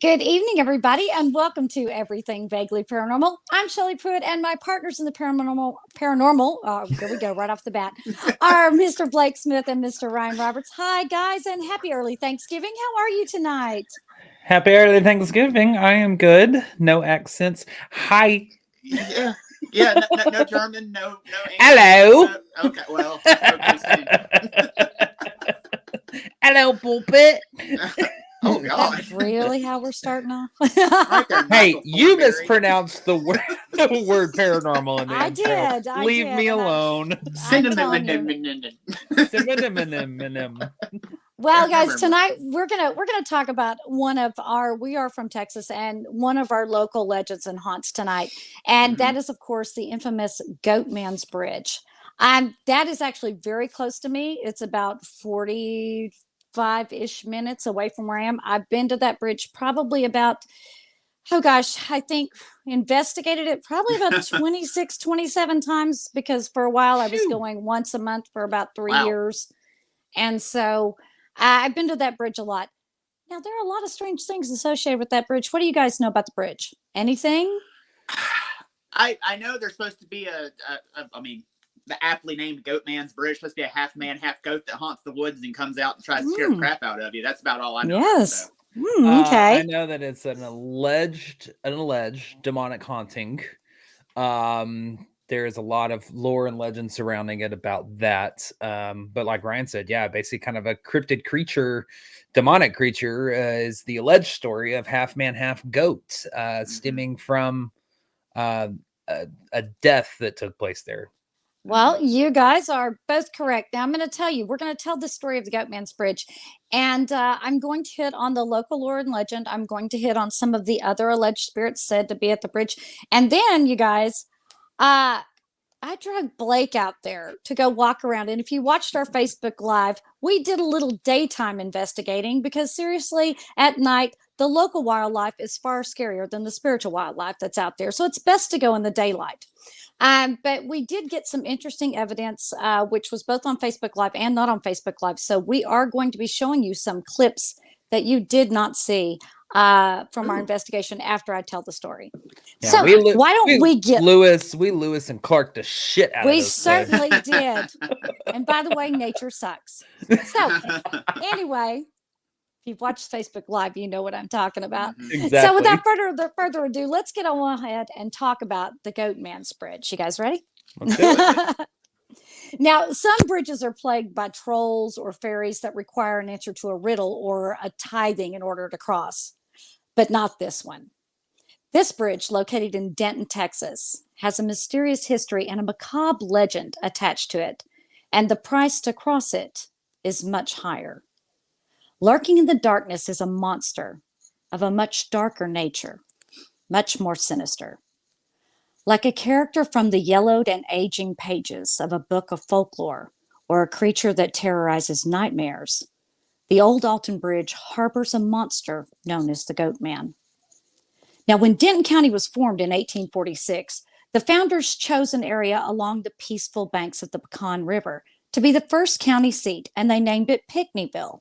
Good evening, everybody, and welcome to Everything Vaguely Paranormal. I'm Shelley Pruitt, and my partners in the there we go, right off the bat, are Mr. Blake Smith and Mr. Ryan Roberts. Hi, guys, and happy early Thanksgiving. How are you tonight? Happy early Thanksgiving. I am good. No accents. Hi. Yeah. No German, no English. Hello. Okay, well, okay, soon. Hello, pulpit. Oh God! That's really how we're starting off. Right there, Hey, Michael you Thornberry. mispronounced the word paranormal in the I intro. did. Leave me alone. Well, guys, tonight we're gonna talk about we are from Texas, and one of our local legends and haunts tonight, and that is, of course, the infamous Goatman's Bridge. That is actually very close to me. It's about 45-ish minutes away from where I am. I've been to that bridge probably about, oh gosh, I think investigated it probably about 26, 27 times, because for a while I was going once a month for about 3 years. And so I've been to that bridge a lot. Now, there are a lot of strange things associated with that bridge. What do you guys know about the bridge? Anything? I know there's supposed to be the aptly named Goatman's Bridge, supposed to be a half man, half goat that haunts the woods and comes out and tries to scare the crap out of you. That's about all I know. Yes. Okay. I know that it's an alleged demonic haunting. There's a lot of lore and legend surrounding it about that. But like Ryan said, yeah, basically kind of a cryptid creature, demonic creature is the alleged story of half man, half goat, stemming from a death that took place there. Well, you guys are both correct. Now, I'm going to tell you, we're going to tell the story of the Goatman's Bridge. And I'm going to hit on the local lore and legend. I'm going to hit on some of the other alleged spirits said to be at the bridge. And then, you guys, I dragged Blake out there to go walk around. And if you watched our Facebook Live, we did a little daytime investigating, because seriously, at night, the local wildlife is far scarier than the spiritual wildlife that's out there. So it's best to go in the daylight. But we did get some interesting evidence, which was both on Facebook Live and not on Facebook Live. So we are going to be showing you some clips that you did not see from our investigation after I tell the story. Yeah, so why don't we get Lewis and Clark the shit out of We certainly did. And by the way, nature sucks. So anyway, if you've watched Facebook Live, you know what I'm talking about. Exactly. So without further ado, let's get on ahead and talk about the Goatman's Bridge. You guys ready? Let's do it. Now, some bridges are plagued by trolls or fairies that require an answer to a riddle or a tithing in order to cross, but not this one. This bridge, located in Denton, Texas, has a mysterious history and a macabre legend attached to it, and the price to cross it is much higher. Lurking in the darkness is a monster of a much darker nature, much more sinister. Like a character from the yellowed and aging pages of a book of folklore, or a creature that terrorizes nightmares, the Old Alton Bridge harbors a monster known as the Goatman. Now, when Denton County was formed in 1846, the founders chose an area along the peaceful banks of the Pecan River to be the first county seat, and they named it Pinckneyville.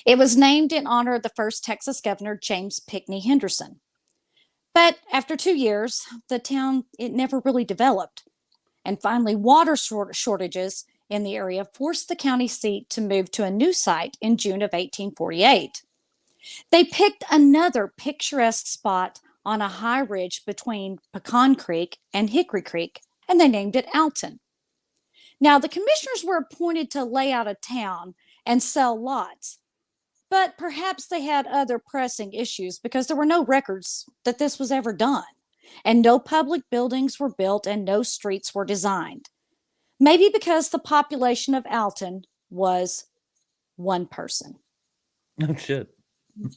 It was named in honor of the first Texas governor, James Pinckney Henderson. But after 2 years, the town, it never really developed. And finally, water shortages in the area forced the county seat to move to a new site in June of 1848. They picked another picturesque spot on a high ridge between Pecan Creek and Hickory Creek, and they named it Alton. Now, the commissioners were appointed to lay out a town and sell lots, but perhaps they had other pressing issues, because there were no records that this was ever done, and no public buildings were built and no streets were designed. Maybe because the population of Alton was one person. Oh, shit.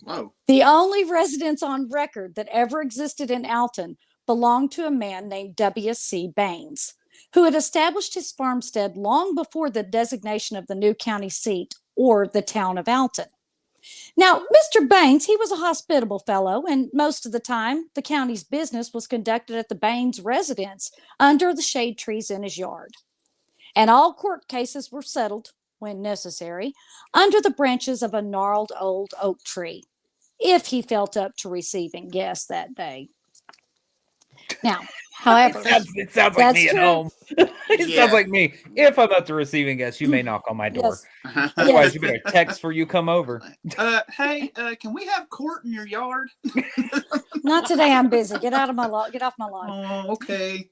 Whoa. The only residence on record that ever existed in Alton belonged to a man named W.C. Baines, who had established his farmstead long before the designation of the new county seat or the town of Alton. Now, Mr. Baines, he was a hospitable fellow, and most of the time, the county's business was conducted at the Baines residence under the shade trees in his yard. And all court cases were settled, when necessary, under the branches of a gnarled old oak tree. if he felt up to receiving guests that day. Now, however, it sounds like that's me at true. home. It Yeah. sounds like me. If I'm up to receiving guests, you may knock on my door. Yes. Otherwise, Yes. you better text for you come over. Hey, can we have court in your yard? Not today. I'm busy. Get out of my lawn. Get off my lawn. Oh, okay.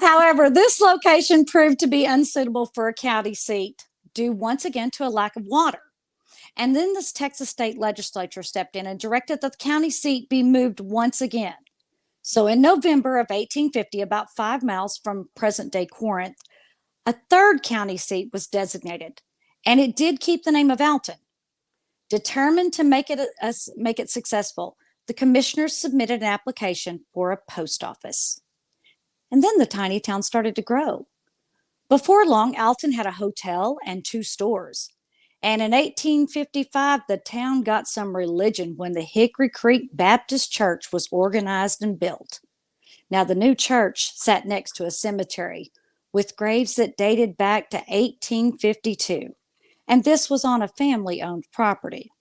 However, this location proved to be unsuitable for a county seat due once again to a lack of water. And then this Texas state legislature stepped in and directed that the county seat be moved once again. So in November of 1850, about 5 miles from present-day Corinth, a third county seat was designated, and it did keep the name of Alton. Determined to make it successful, the commissioners submitted an application for a post office. And then the tiny town started to grow. Before long, Alton had a hotel and 2 stores. And in 1855, the town got some religion when the Hickory Creek Baptist Church was organized and built. Now, the new church sat next to a cemetery with graves that dated back to 1852. And this was on a family-owned property.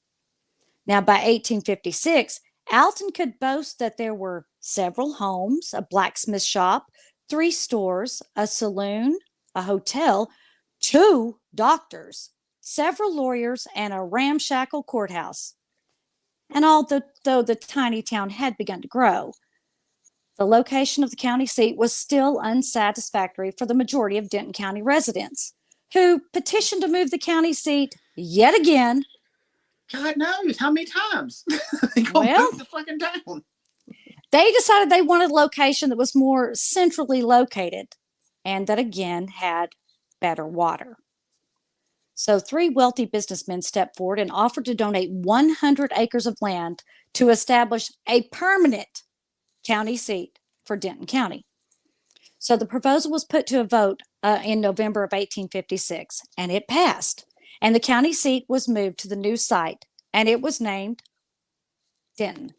Now, by 1856, Alton could boast that there were several homes, a blacksmith shop, 3 stores, a saloon, a hotel, 2 doctors, several lawyers, and a ramshackle courthouse. And although the tiny town had begun to grow, the location of the county seat was still unsatisfactory for the majority of Denton County residents, who petitioned to move the county seat yet again. God knows how many times. They gonna Well, move the fucking town. They decided they wanted a location that was more centrally located and that again had better water. So 3 wealthy businessmen stepped forward and offered to donate 100 acres of land to establish a permanent county seat for Denton County. So the proposal was put to a vote in November of 1856, and it passed. And the county seat was moved to the new site, and it was named Denton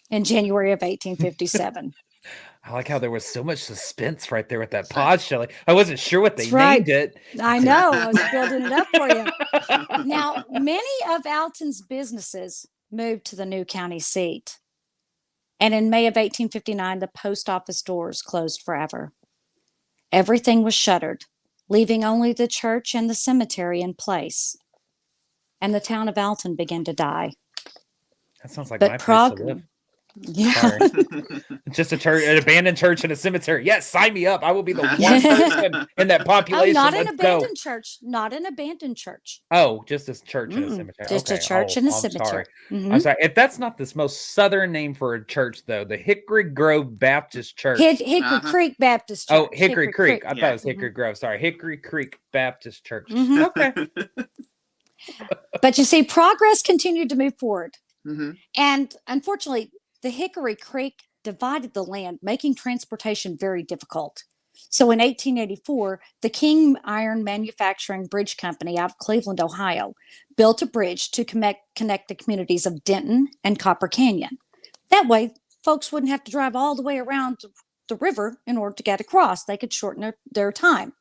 in January of 1857. I like how there was so much suspense right there with that pause, Shelley. I wasn't sure what they That's right. named it. I know. I was building it up for you. Now, many of Alton's businesses moved to the new county seat. And in May of 1859, the post office doors closed forever. Everything was shuttered, leaving only the church and the cemetery in place. And the town of Alton began to die. That sounds like But my place to live. Yeah. Sorry. Just a church, an abandoned church and a cemetery. Yes, sign me up. I will be the one person in that Oh, population. not an Let's go. abandoned church. Not an abandoned church. Oh, just a church and a Mm-mm. cemetery. Just Okay. a church Oh, and a I'm cemetery. sorry. Mhm. I'm sorry. If that's not the most southern name for a church, though, the Hickory Grove Baptist Church. Hickory Uh-huh. Creek Baptist Church. Oh, Hickory Creek. I Yeah. thought it was Hickory Grove. Sorry, Hickory Creek Baptist Church. Mhm. Okay. But you see, progress continued to move forward. Mhm. And unfortunately, the Hickory Creek divided the land, making transportation very difficult. So in 1884, the King Iron Manufacturing Bridge Company out of Cleveland, Ohio, built a bridge to connect the communities of Denton and Copper Canyon. That way, folks wouldn't have to drive all the way around the river in order to get across. They could shorten their time.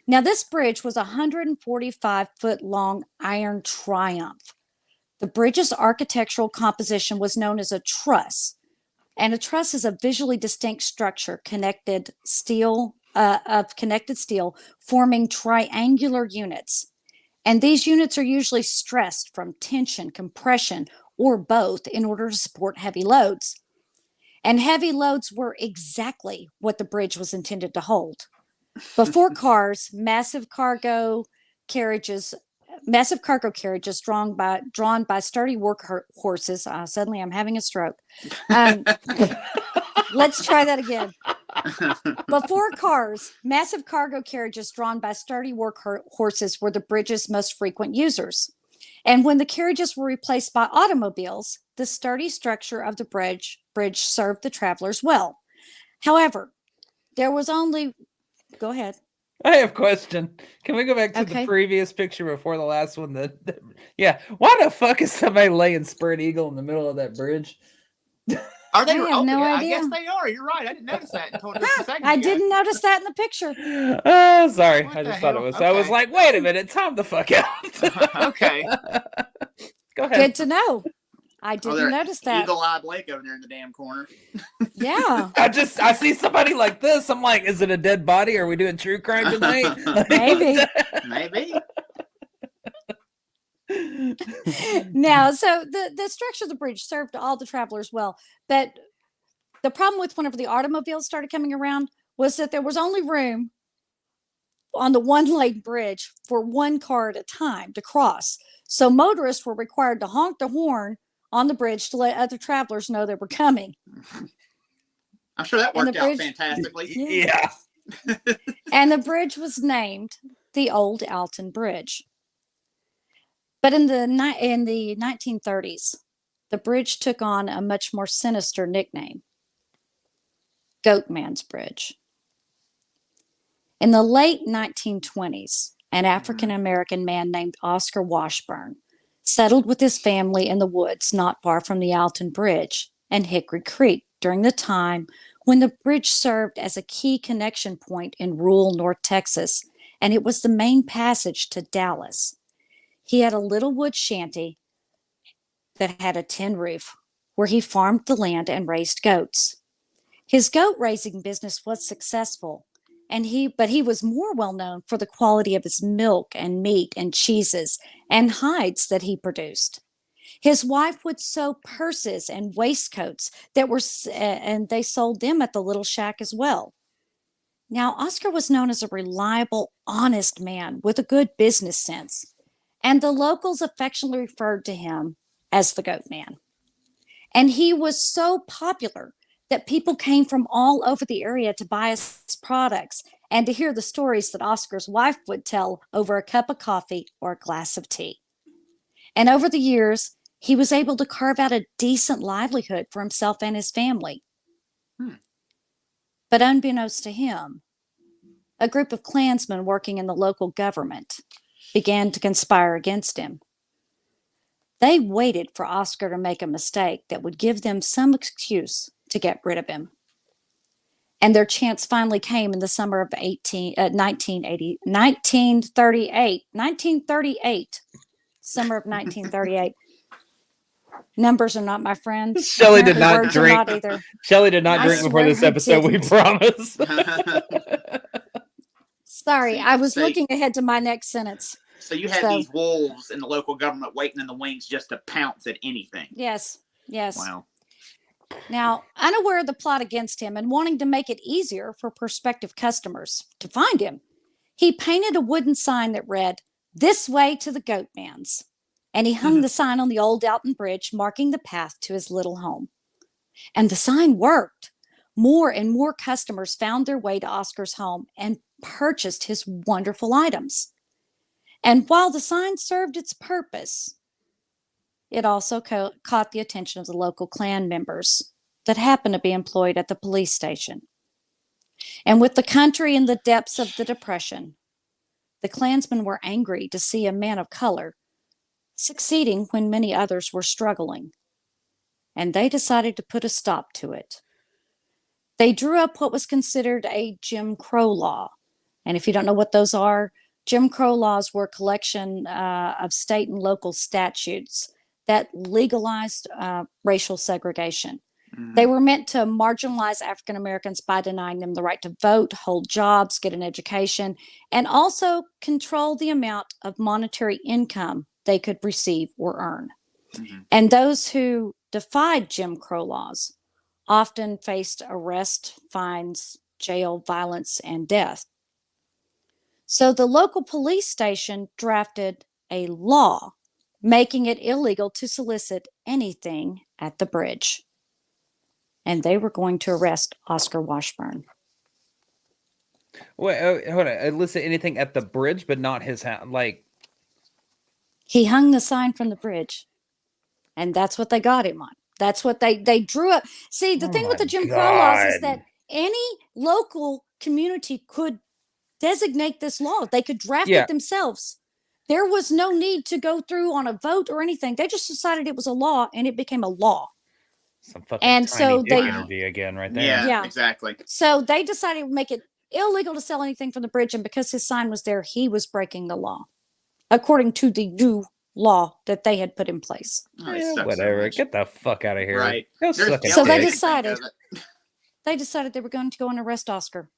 Now, this bridge was a 145-foot long iron triumph. The bridge's architectural composition was known as a truss. And a truss is a visually distinct structure of connected steel forming triangular units. And these units are usually stressed from tension, compression, or both in order to support heavy loads. And heavy loads were exactly what the bridge was intended to hold. Before cars, massive cargo carriages drawn by sturdy work horses. Suddenly, I'm having a stroke. Let's try that again. Before cars, massive cargo carriages drawn by sturdy work horses were the bridge's most frequent users. And when the carriages were replaced by automobiles, the sturdy structure of the bridge served the travelers well. However, there was only... Go ahead. I have a question. Can we go back to Okay. the previous picture before the last one? Yeah. Why the fuck is somebody laying spread eagle in the middle of that bridge? Are they? I have no yeah, idea. I guess they are. You're right. I didn't notice that until just a second I ago. didn't notice that in the picture. Oh, sorry. What I the just thought it hell? was. I was Okay. like, wait a minute. Time the fuck out. Okay. Go ahead. Good to know. I Oh, didn't notice that. Eagle Eye Blake over there in the damn corner. Yeah. I see somebody like this. I'm like, is it a dead body? Are we doing true crime tonight? Maybe. Maybe. Now, so the structure of the bridge served all the travelers well, but the problem with whenever the automobiles started coming around was that there was only room on the one lane bridge for one car at a time to cross. So motorists were required to honk the horn on the bridge to let other travelers know they were coming. I'm sure that worked out fantastically. Yeah. And the bridge was named the Old Alton Bridge. But in the 1930s, the bridge took on a much more sinister nickname, Goatman's Bridge. In the late 1920s, an African-American man named Oscar Washburn settled with his family in the woods not far from the Alton Bridge and Hickory Creek during the time when the bridge served as a key connection point in rural North Texas, and it was the main passage to Dallas. He had a little wood shanty that had a tin roof where he farmed the land and raised goats. His goat raising business was successful, but he was more well known for the quality of his milk and meat and cheeses and hides that he produced. His wife would sew purses and waistcoats and they sold them at the little shack as well. Now, Oscar was known as a reliable, honest man with a good business sense, and the locals affectionately referred to him as the Goat Man. And he was so popular that people came from all over the area to buy his products and to hear the stories that Oscar's wife would tell over a cup of coffee or a glass of tea. And over the years, he was able to carve out a decent livelihood for himself and his family. But unbeknownst to him, a group of Klansmen working in the local government began to conspire against him. They waited for Oscar to make a mistake that would give them some excuse to get rid of him. And their chance finally came in the summer of 1938. Summer of 1938. Numbers are not my friend. Shelley did not Words drink. Are not either. Shelley did not I drink before swear this he episode, we didn't. promise. Sorry, I was looking ahead to my next sentence. So you had these wolves in the local government waiting in the wings just to pounce at anything. Yes. Wow. Now, unaware of the plot against him and wanting to make it easier for prospective customers to find him, he painted a wooden sign that read, "This way to the Goatman's." And he hung the sign on the Old Alton Bridge, marking the path to his little home. And the sign worked. More and more customers found their way to Oscar's home and purchased his wonderful items. And while the sign served its purpose, it also caught the attention of the local Klan members that happened to be employed at the police station. And with the country in the depths of the Depression, the Klansmen were angry to see a man of color succeeding when many others were struggling. And they decided to put a stop to it. They drew up what was considered a Jim Crow law. And if you don't know what those are, Jim Crow laws were a collection of state and local statutes that legalized racial segregation. They were meant to marginalize African Americans by denying them the right to vote, hold jobs, get an education, and also control the amount of monetary income they could receive or earn. And those who defied Jim Crow laws often faced arrest, fines, jail, violence, and death. So the local police station drafted a law making it illegal to solicit anything at the bridge. And they were going to arrest Oscar Washburn. Wait, hold on. Elicit anything at the bridge, but not his house. Like, he hung the sign from the bridge, and that's what they got him on. That's what they drew up. See, the thing with the Jim Crow laws is that any local community could designate this law. They could draft it themselves. There was no need to go through on a vote or anything. They just decided it was a law, and it became a law. Some fucking and so they energy again right there. Yeah, exactly. So they decided to make it illegal to sell anything from the bridge, and because his sign was there, he was breaking the law, according to the new law that they had put in place. Oh, they Yeah, suck so whatever. much. Get the fuck out of here. Right. Go There's suck a So they I dick. can think of it. They decided they were going to go and arrest Oscar.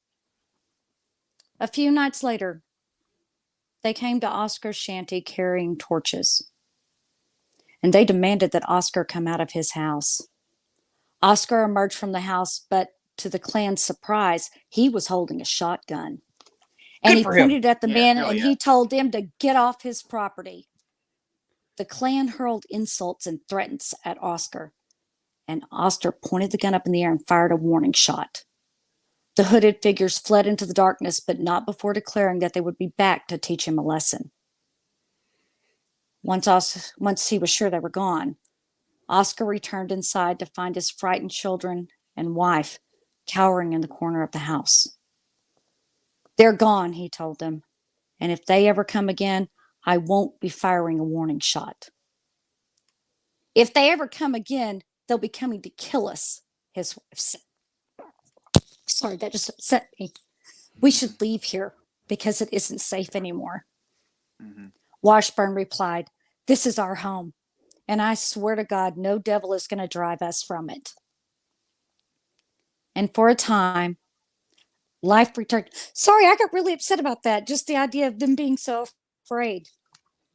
A few nights later, they came to Oscar's shanty carrying torches, and they demanded that Oscar come out of his house. Oscar emerged from the house, but to the clan's surprise, he was holding a shotgun. And Good he for him. pointed at the Yeah, man hell and yeah. he told them to get off his property. The clan hurled insults and threats at Oscar, and Oscar pointed the gun up in the air and fired a warning shot. The hooded figures fled into the darkness, but not before declaring that they would be back to teach him a lesson. Once he was sure they were gone, Oscar returned inside to find his frightened children and wife cowering in the corner of the house. They're gone, he told them, and if they ever come again, I won't be firing a warning shot. If they ever come again, they'll be coming to kill us, his wife said. Sorry, that just upset me. We should leave here because it isn't safe anymore. Mhm. Washburn replied, "This is our home, and I swear to God, no devil is going to drive us from it." And for a time, life returned. Sorry, I got really upset about that. Just the idea of them being so afraid.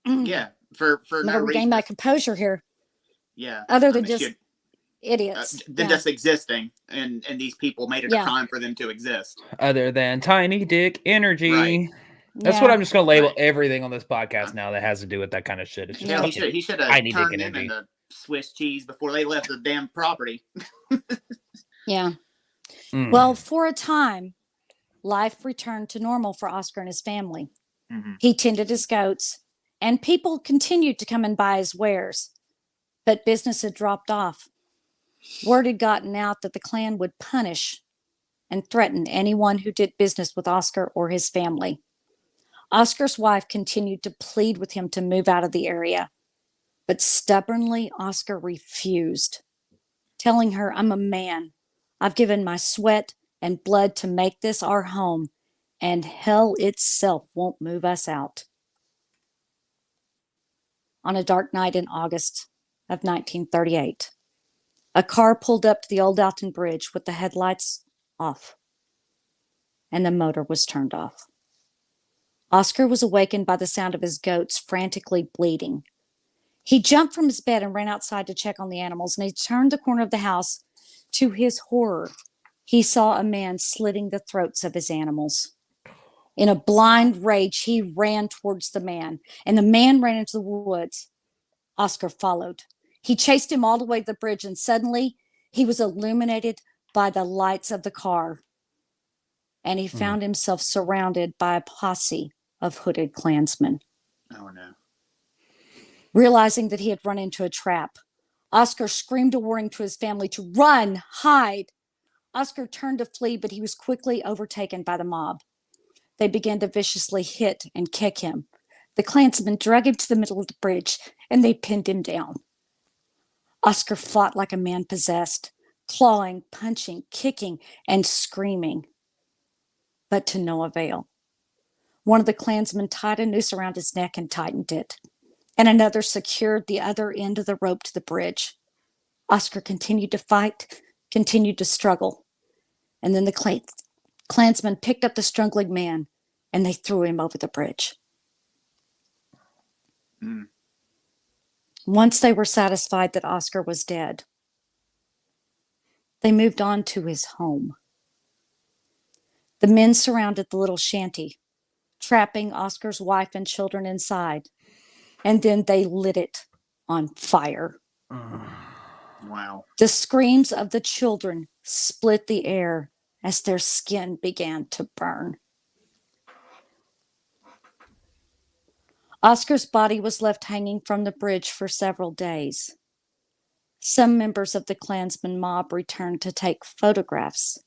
Yeah, for I'm no going to regain reason. my composure here, Yeah, other I than mean, just shit, idiots. than Yeah. just existing, and these people made it a Yeah. crime for them to exist. Other than tiny dick energy. Right. That's what Yeah. I'm just gonna label Right. everything on this podcast now that has to do with that kind of shit. It's just Yeah. Hell, fucking he should have tiny dick turned them energy. into Swiss cheese before they left the damn property. Yeah. Mm. Well, for a time, life returned to normal for Oscar and his family. Mhm. He tended his goats, and people continued to come and buy his wares, but business had dropped off. Word had gotten out that the clan would punish and threaten anyone who did business with Oscar or his family. Oscar's wife continued to plead with him to move out of the area, but stubbornly, Oscar refused, telling her, "I'm a man. I've given my sweat and blood to make this our home, and hell itself won't move us out." On a dark night in August of 1938, a car pulled up to the Old Alton Bridge with the headlights off, and the motor was turned off. Oscar was awakened by the sound of his goats frantically bleating. He jumped from his bed and ran outside to check on the animals, and he turned the corner of the house. To his horror, he saw a man slitting the throats of his animals. In a blind rage, he ran towards the man, and the man ran into the woods. Oscar followed. He chased him all the way to the bridge, and suddenly he was illuminated by the lights of the car, and he found himself surrounded by a posse of hooded Klansmen. Oh no. Realizing that he had run into a trap, Oscar screamed a warning to his family to run, hide. Oscar turned to flee, but he was quickly overtaken by the mob. They began to viciously hit and kick him. The Klansmen dragged him to the middle of the bridge, and they pinned him down. Oscar fought like a man possessed, clawing, punching, kicking, and screaming, but to no avail. One of the Klansmen tied a noose around his neck and tightened it, and another secured the other end of the rope to the bridge. Oscar continued to fight, continued to struggle, and then the Klansmen picked up the struggling man and they threw him over the bridge. Mm. Once they were satisfied that Oscar was dead, they moved on to his home. The men surrounded the little shanty, trapping Oscar's wife and children inside, and then they lit it on fire. Wow. The screams of the children split the air as their skin began to burn. Oscar's body was left hanging from the bridge for several days. Some members of the Klansman mob returned to take photographs,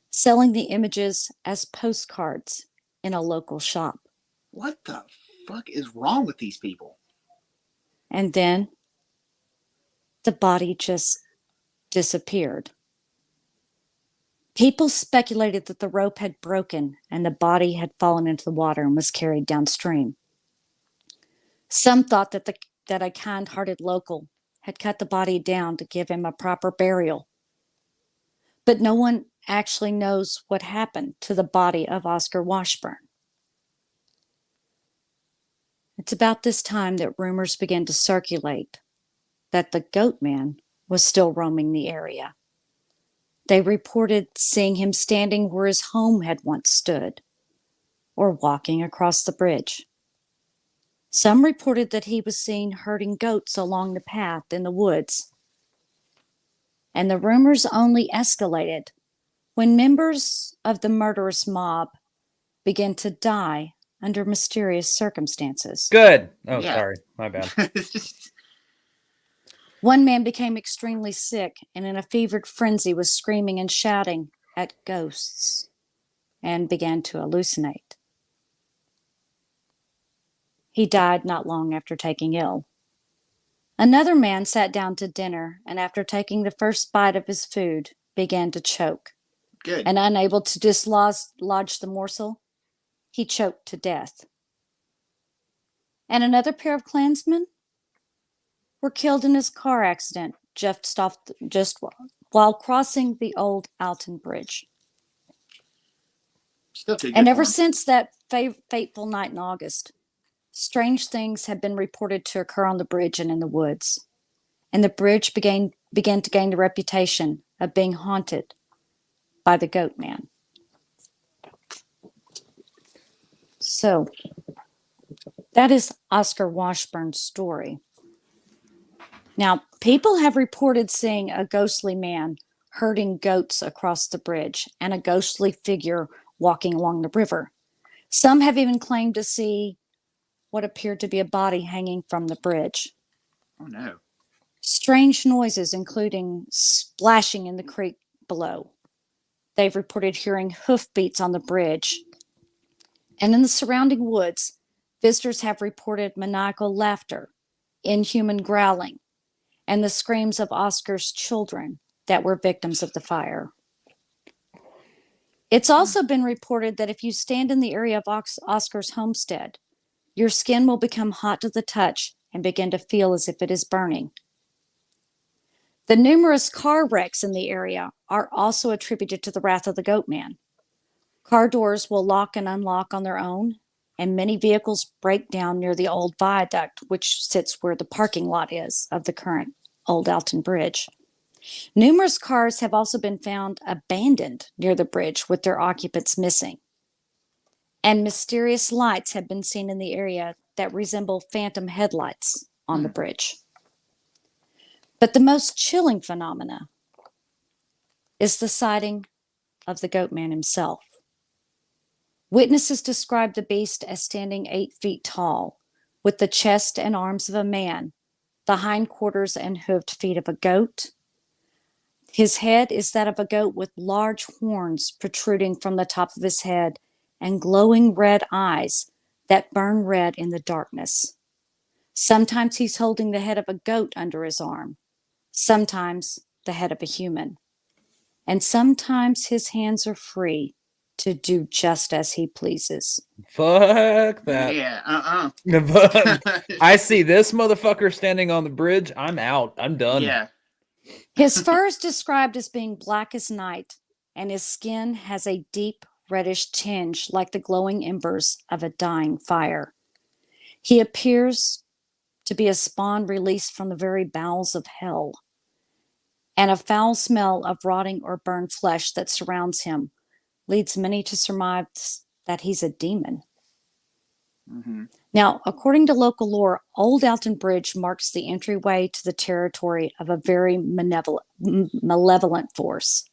selling the images as postcards in a local shop. What the fuck is wrong with these people? And then the body just disappeared. People speculated that the rope had broken and the body had fallen into the water and was carried downstream. Some thought that the that a kind-hearted local had cut the body down to give him a proper burial. But no one actually knows what happened to the body of Oscar Washburn. It's about this time that rumors began to circulate that the Goatman was still roaming the area. They reported seeing him standing where his home had once stood, or walking across the bridge. Some reported that he was seen herding goats along the path in the woods. And the rumors only escalated when members of the murderous mob began to die under mysterious circumstances. Good. Oh, Yeah. sorry. My bad. One man became extremely sick and in a fevered frenzy was screaming and shouting at ghosts and began to hallucinate. He died not long after taking ill. Another man sat down to dinner and after taking the first bite of his food began to choke. Good. And unable to dislodge the morsel, he choked to death. And another pair of Klansmen were killed in his car accident just while crossing the Old Alton Bridge. Still too good And for ever him. since that fateful night in August, strange things have been reported to occur on the bridge and in the woods. And the bridge began to gain the reputation of being haunted by the Goatman. So, that is Oscar Washburn's story. Now, people have reported seeing a ghostly man herding goats across the bridge and a ghostly figure walking along the river. Some have even claimed to see what appeared to be a body hanging from the bridge. Oh no. Strange noises, including splashing in the creek below. They've reported hearing hoofbeats on the bridge. And in the surrounding woods, visitors have reported maniacal laughter, inhuman growling, and the screams of Oscar's children that were victims of the fire. It's also been reported that if you stand in the area of Oscar's homestead, your skin will become hot to the touch and begin to feel as if it is burning. The numerous car wrecks in the area are also attributed to the wrath of the Goatman. Car doors will lock and unlock on their own, and many vehicles break down near the old viaduct, which sits where the parking lot is of the current Old Alton Bridge. Numerous cars have also been found abandoned near the bridge with their occupants missing. And mysterious lights have been seen in the area that resemble phantom headlights on the bridge. But the most chilling phenomena is the sighting of the Goatman himself. Witnesses describe the beast as standing 8 feet tall, with the chest and arms of a man, the hindquarters and hooved feet of a goat. His head is that of a goat with large horns protruding from the top of his head and glowing red eyes that burn red in the darkness. Sometimes he's holding the head of a goat under his arm, sometimes the head of a human, and sometimes his hands are free to do just as he pleases. Fuck that. Yeah. I see this motherfucker standing on the bridge. I'm out. I'm done. Yeah. His fur is described as being black as night, and his skin has a deep reddish tinge like the glowing embers of a dying fire. He appears to be a spawn released from the very bowels of hell, and a foul smell of rotting or burned flesh that surrounds him leads many to surmise that he's a demon. Mm-hmm. Now, according to local lore, Old Alton Bridge marks the entryway to the territory of a very malevolent force.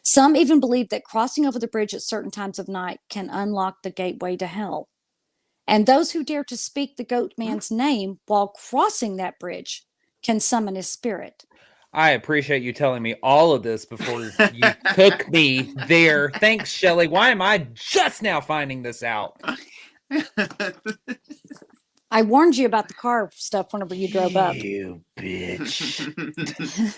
Some even believe that crossing over the bridge at certain times of night can unlock the gateway to hell. And those who dare to speak the Goatman's name while crossing that bridge can summon his spirit. I appreciate you telling me all of this before you took me there. Thanks, Shelley. Why am I just now finding this out? I warned you about the car stuff whenever you drove up. You bitch.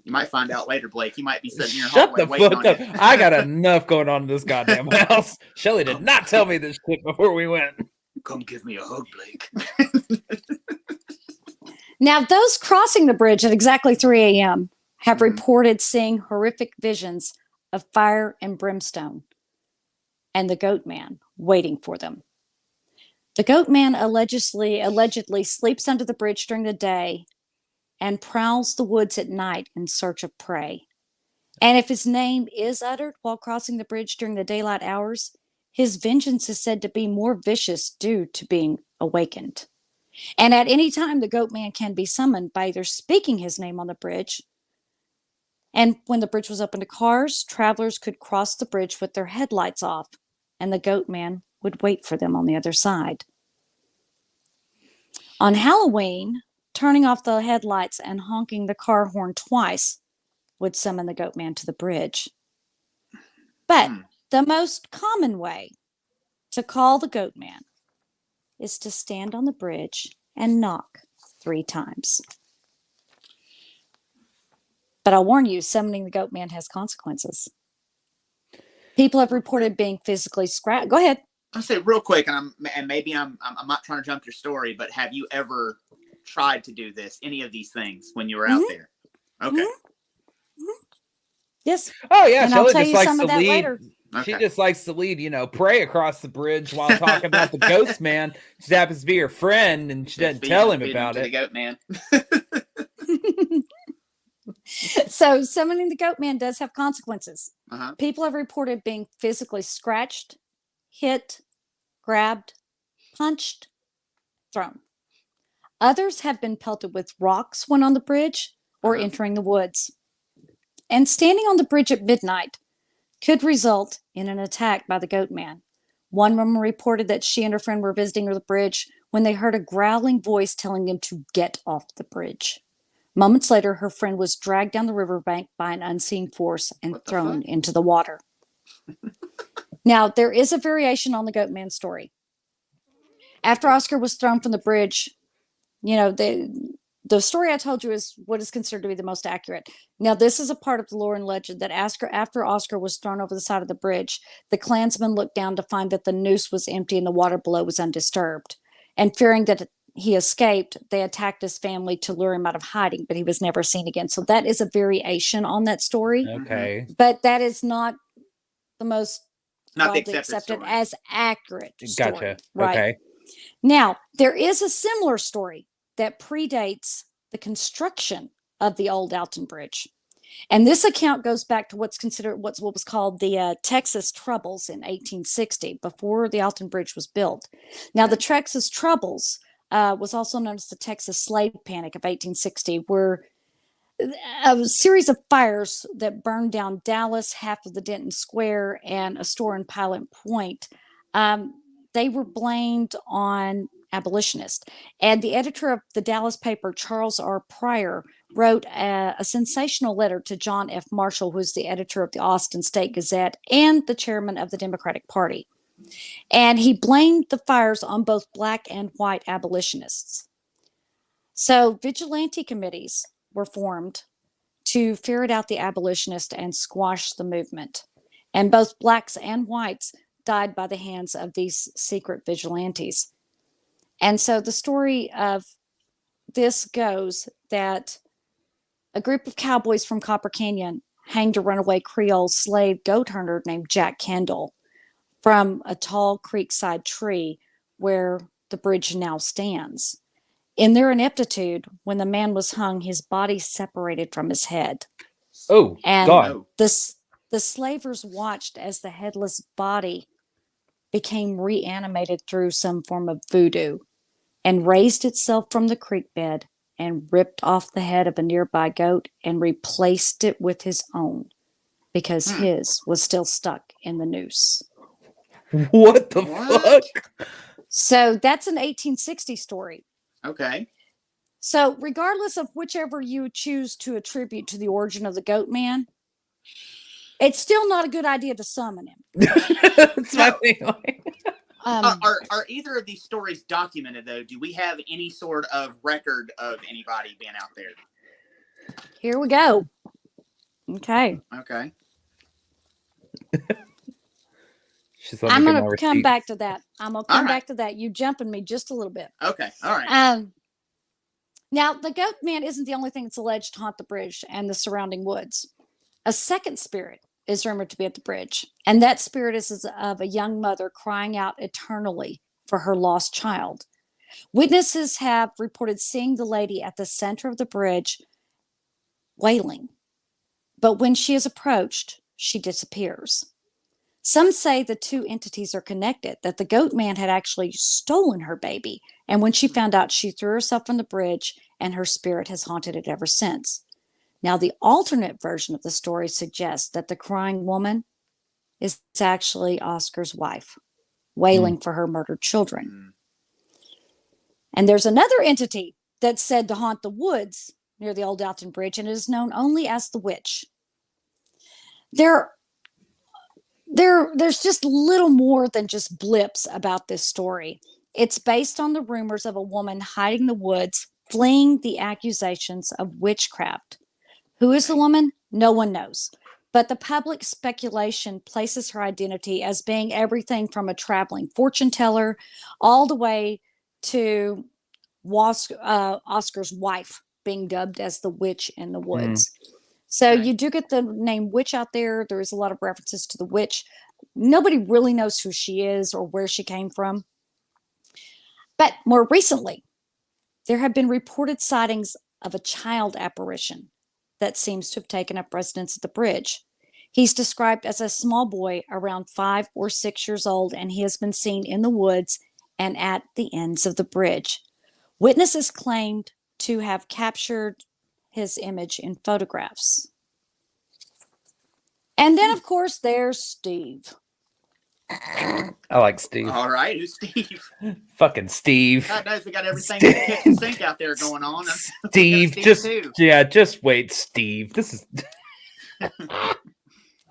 You might find out later, Blake. You might be sitting in your Shut hallway the waiting fuck on up. you. I got enough going on in this goddamn house. Shelley did not tell me this shit before we went. Come give me a hug, Blake. Now, those crossing the bridge at exactly 3 a.m. have Mhm. reported seeing horrific visions of fire and brimstone and the Goatman waiting for them. The Goatman allegedly sleeps under the bridge during the day and prowls the woods at night in search of prey. And if his name is uttered while crossing the bridge during the daylight hours, his vengeance is said to be more vicious due to being awakened. And at any time, the Goatman can be summoned by either speaking his name on the bridge. And when the bridge was open to cars, travelers could cross the bridge with their headlights off, and the Goatman would wait for them on the other side. On Halloween, turning off the headlights and honking the car horn twice would summon the Goatman to the bridge. But the most common way to call the Goatman is to stand on the bridge and knock 3 times. But I'll warn you, summoning the Goatman has consequences. People have reported being physically scratched. Go ahead. I'll say real quick, and maybe I'm not trying to jump your story, but have you ever tried to do this, any of these things, when you were out there? Okay. Mm-hmm. Yes. Oh yeah, And Shelley I'll tell just you likes some to of that lead. later. She Okay. just likes to lead, pray across the bridge while talking about the ghost man. She happens to be your friend, and she doesn't tell him about it. The Goatman. So summoning the Goatman does have consequences. Uh-huh. People have reported being physically scratched, hit, grabbed, punched, thrown. Others have been pelted with rocks when on the bridge or entering the woods. And standing on the bridge at midnight could result in an attack by the Goatman. One woman reported that she and her friend were visiting the bridge when they heard a growling voice telling them to get off the bridge. Moments later, her friend was dragged down the riverbank by an unseen force and thrown into the water. Now, there is a variation on the Goatman story. After Oscar was thrown from the bridge, the story I told you is what is considered to be the most accurate. Now, this is a part of the lore and legend that after Oscar was thrown over the side of the bridge, the clansmen looked down to find that the noose was empty and the water below was undisturbed. And fearing that he escaped, they attacked his family to lure him out of hiding, but he was never seen again. So that is a variation on that story. Okay. But that is not the most Not the widely accepted story. as accurate story. Gotcha. Right. Okay. Now, there is a similar story that predates the construction of the Old Alton Bridge. And this account goes back to what was called the Texas Troubles in 1860, before the Alton Bridge was built. Now, the Texas Troubles was also known as the Texas Slave Panic of 1860, where a series of fires that burned down Dallas, half of the Denton Square, and a store in Pilot Point, they were blamed on abolitionists. And the editor of the Dallas paper, Charles R. Pryor, wrote a sensational letter to John F. Marshall, who's the editor of the Austin State Gazette and the chairman of the Democratic Party. And he blamed the fires on both black and white abolitionists. So vigilante committees were formed to ferret out the abolitionists and squash the movement. And both blacks and whites died by the hands of these secret vigilantes. And so the story of this goes that a group of cowboys from Copper Canyon hanged a runaway Creole slave goat herder named Jack Kendall from a tall creekside tree where the bridge now stands. In their ineptitude, when the man was hung, his body separated from his head. Oh, and God. The slavers watched as the headless body became reanimated through some form of voodoo and raised itself from the creek bed and ripped off the head of a nearby goat and replaced it with his own because his was still stuck in the noose. What the fuck? So that's an 1860 story. Okay. So regardless of whichever you choose to attribute to the origin of the Goatman, it's still not a good idea to summon him. That's my feeling. Are either of these stories documented, though? Do we have any sort of record of anybody being out there? Here we go. Okay. Okay. I'm going to come back to that. I'm going to come back to that. You jumping me just a little bit. Okay. All right. Now, the goat man isn't the only thing that's alleged to haunt the bridge and the surrounding woods. A second spirit is rumored to be at the bridge, and that spirit is of a young mother crying out eternally for her lost child. Witnesses have reported seeing the lady at the center of the bridge wailing, but when she is approached, she disappears. Some say the two entities are connected, that the goat man had actually stolen her baby, and when she found out, she threw herself from the bridge, and her spirit has haunted it ever since. Now, the alternate version of the story suggests that the crying woman is actually Oscar's wife, wailing for her murdered children. And there's another entity that's said to haunt the woods near the Old Alton Bridge, and it is known only as the witch. There's just little more than just blips about this story. It's based on the rumors of a woman hiding in the woods, fleeing the accusations of witchcraft. Who is the woman? No one knows. But the public speculation places her identity as being everything from a traveling fortune teller all the way to Oscar's wife being dubbed as the witch in the woods. So you do get the name witch out there. There is a lot of references to the witch. Nobody really knows who she is or where she came from. But more recently, there have been reported sightings of a child apparition that seems to have taken up residence at the bridge. He's described as a small boy around 5 or 6 years old, and he has been seen in the woods and at the ends of the bridge. Witnesses claimed to have captured his image in photographs. And then, of course, there's Steve. I like Steve. All right, who's Steve? Fucking Steve. God knows we got everything in the kitchen sink out there going on. Steve, just wait, Steve. This is.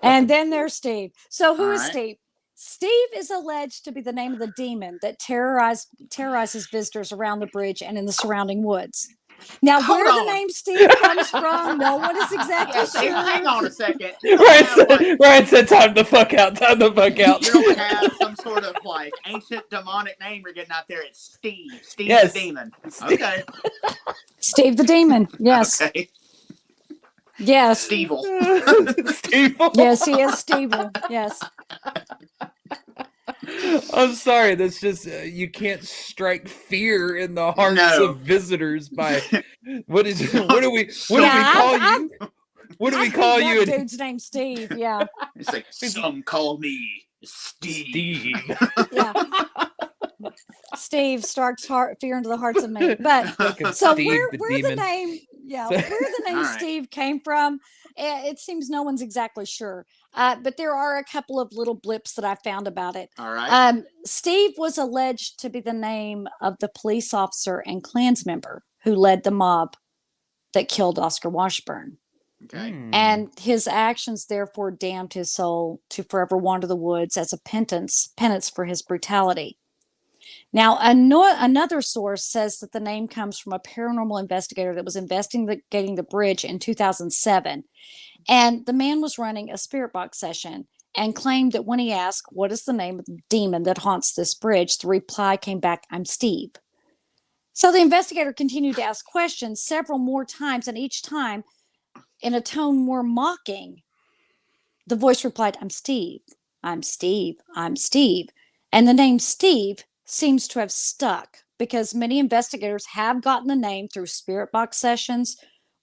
And then there's Steve. So who All is right. Steve? Steve is alleged to be the name of the demon that terrorizes visitors around the bridge and in the surrounding woods. Now, Hold where on. the name Steve comes from, no one is exactly Yeah, sure. hang on a second. Ryan said, time the fuck out. Time the fuck out. You don't have some sort of like ancient demonic name you're getting out there. It's Steve. Steve Yes. the demon. Steve. Okay. Steve the demon. Yes. Okay. Yes. Stevel. Steve. Yes, he is Steve. Yes. I'm sorry. That's just you can't strike fear in the hearts No. of visitors by what do we call you? What do we call you? That dude's name Steve. Yeah. It's like some call me Steve. Yeah. Steve strikes fear into the hearts of men. But so Steve where the the name, where the name All right. Steve came from, it seems no one's exactly sure. But there are a couple of little blips that I found about it. All right. Steve was alleged to be the name of the police officer and Klans member who led the mob that killed Oscar Washburn. Okay. And his actions therefore damned his soul to forever wander the woods as a penance for his brutality. Now, another source says that the name comes from a paranormal investigator that was investigating the bridge in 2007. And the man was running a spirit box session and claimed that when he asked, what is the name of the demon that haunts this bridge? The reply came back, I'm Steve. So the investigator continued to ask questions several more times, and each time in a tone more mocking, the voice replied, I'm Steve, I'm Steve, I'm Steve. And the name Steve seems to have stuck because many investigators have gotten the name through spirit box sessions,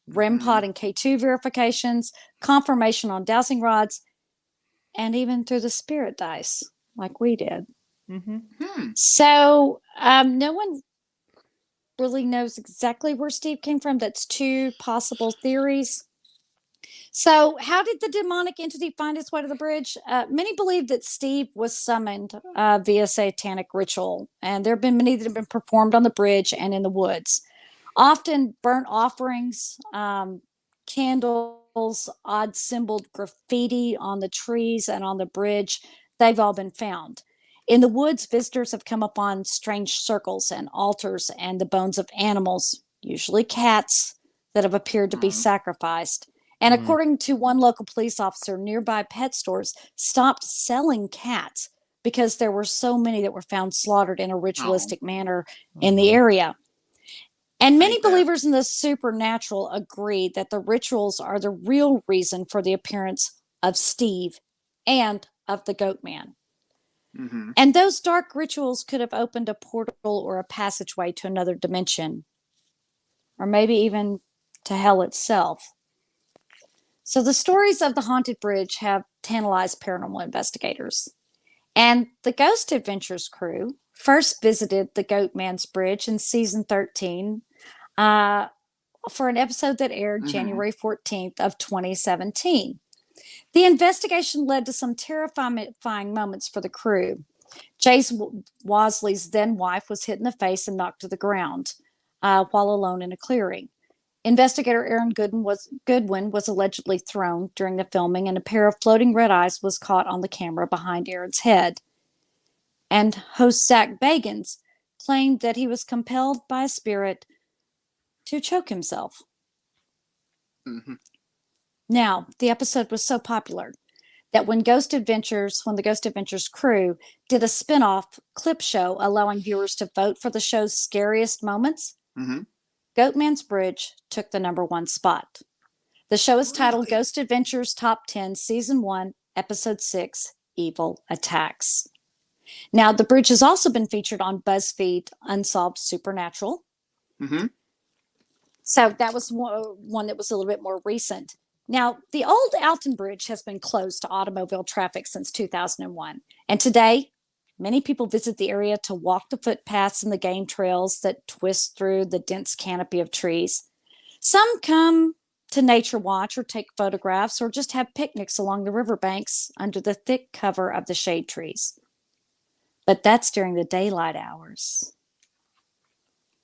REM pod and K2 verifications, confirmation on dowsing rods, and even through the spirit dice, like we did. So no one really knows exactly where Steve came from. That's two possible theories. So how did the demonic entity find its way to the bridge? Many believe that Steve was summoned via satanic ritual, and there have been many that have been performed on the bridge and in the woods. Often burnt offerings, candles, odd symboled graffiti on the trees and on the bridge, they've all been found. In the woods, visitors have come upon strange circles and altars and the bones of animals, usually cats, that have appeared to be sacrificed. And according to one local police officer, nearby pet stores stopped selling cats because there were so many that were found slaughtered in a ritualistic manner in the area. And many Ain't that. believers in the supernatural agree that the rituals are the real reason for the appearance of Steve and of the Goatman. Mm-hmm. And those dark rituals could have opened a portal or a passageway to another dimension, or maybe even to hell itself. So the stories of the haunted bridge have tantalized paranormal investigators. And the Ghost Adventures crew first visited the Goatman's Bridge in season 13 for an episode that aired January 14th of 2017. The investigation led to some terrifying moments for the crew. Chase Wasley's then wife was hit in the face and knocked to the ground while alone in a clearing. Investigator Aaron Goodwin was allegedly thrown during the filming, and a pair of floating red eyes was caught on the camera behind Aaron's head. And host Zach Bagans claimed that he was compelled by a spirit to choke himself. Mm-hmm. Now, the episode was so popular that when the Ghost Adventures crew did a spin-off clip show allowing viewers to vote for the show's scariest moments, Mm-hmm. Goatman's Bridge took the number 1 spot. The show is titled Really? Ghost Adventures Top 10, Season 1, Episode 6, Evil Attacks. Now, the bridge has also been featured on BuzzFeed Unsolved Supernatural. Mm-hmm. So that was one that was a little bit more recent. Now, the Old Alton Bridge has been closed to automobile traffic since 2001. And today, many people visit the area to walk the footpaths and the game trails that twist through the dense canopy of trees. Some come to nature watch or take photographs or just have picnics along the riverbanks under the thick cover of the shade trees. But that's during the daylight hours.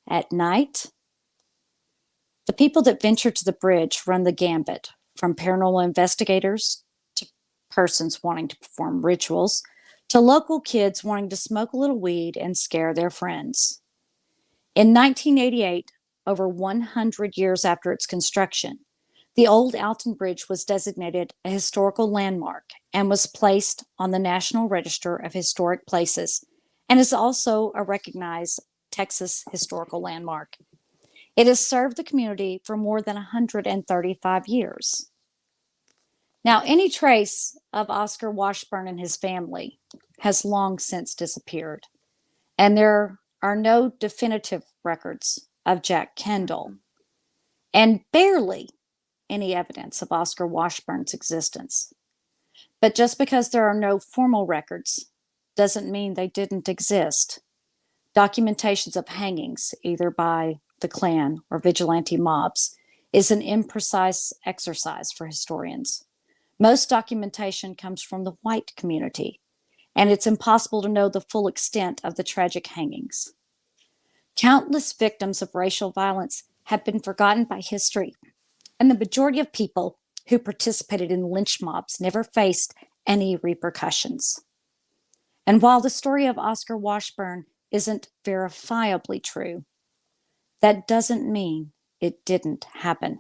At night, the people that venture to the bridge run the gambit, from paranormal investigators to persons wanting to perform rituals to local kids wanting to smoke a little weed and scare their friends. In 1988, over 100 years after its construction, the Old Alton Bridge was designated a historical landmark and was placed on the National Register of Historic Places and is also a recognized Texas historical landmark. It has served the community for more than 135 years. Now, any trace of Oscar Washburn and his family has long since disappeared, and there are no definitive records of Jack Kendall, and barely any evidence of Oscar Washburn's existence. But just because there are no formal records doesn't mean they didn't exist. Documentations of hangings, either by the Klan or vigilante mobs, is an imprecise exercise for historians. Most documentation comes from the white community, and it's impossible to know the full extent of the tragic hangings. Countless victims of racial violence have been forgotten by history, and the majority of people who participated in lynch mobs never faced any repercussions. And while the story of Oscar Washburn isn't verifiably true, that doesn't mean it didn't happen.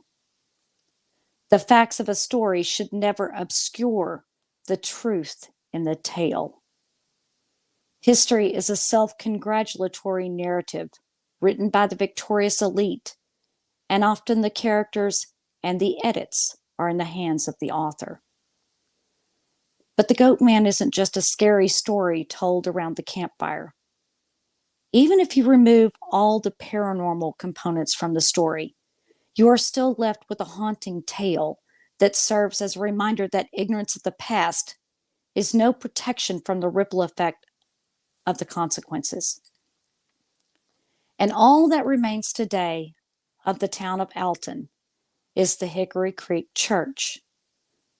The facts of a story should never obscure the truth in the tale. History is a self-congratulatory narrative written by the victorious elite, and often the characters and the edits are in the hands of the author. But the Goatman isn't just a scary story told around the campfire. Even if you remove all the paranormal components from the story, you are still left with a haunting tale that serves as a reminder that ignorance of the past is no protection from the ripple effect of the consequences. And all that remains today of the town of Alton is the Hickory Creek Church,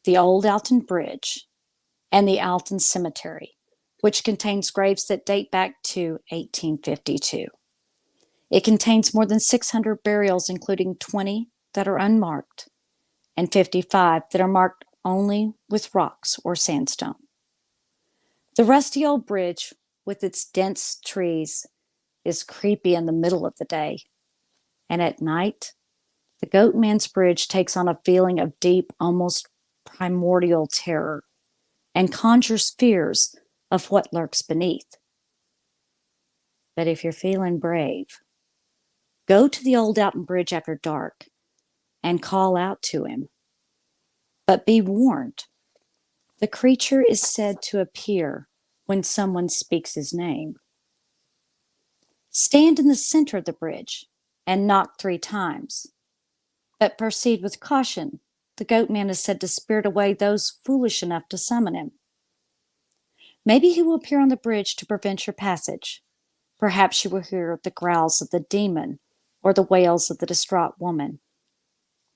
the Old Alton Bridge, and the Alton Cemetery, which contains graves that date back to 1852. It contains more than 600 burials, including 20 that are unmarked and 55 that are marked only with rocks or sandstone. The rusty old bridge, with its dense trees, is creepy in the middle of the day. And at night, the Goatman's Bridge takes on a feeling of deep, almost primordial terror and conjures fears of what lurks beneath. But if you're feeling brave, Go to the Old Alton Bridge after dark and call out to him. But be warned, the creature is said to appear when someone speaks his name. Stand in the center of the bridge and knock 3 times. But proceed with caution. The Goatman is said to spirit away those foolish enough to summon him. Maybe he will appear on the bridge to prevent your passage. Perhaps you will hear the growls of the demon or the wails of the distraught woman.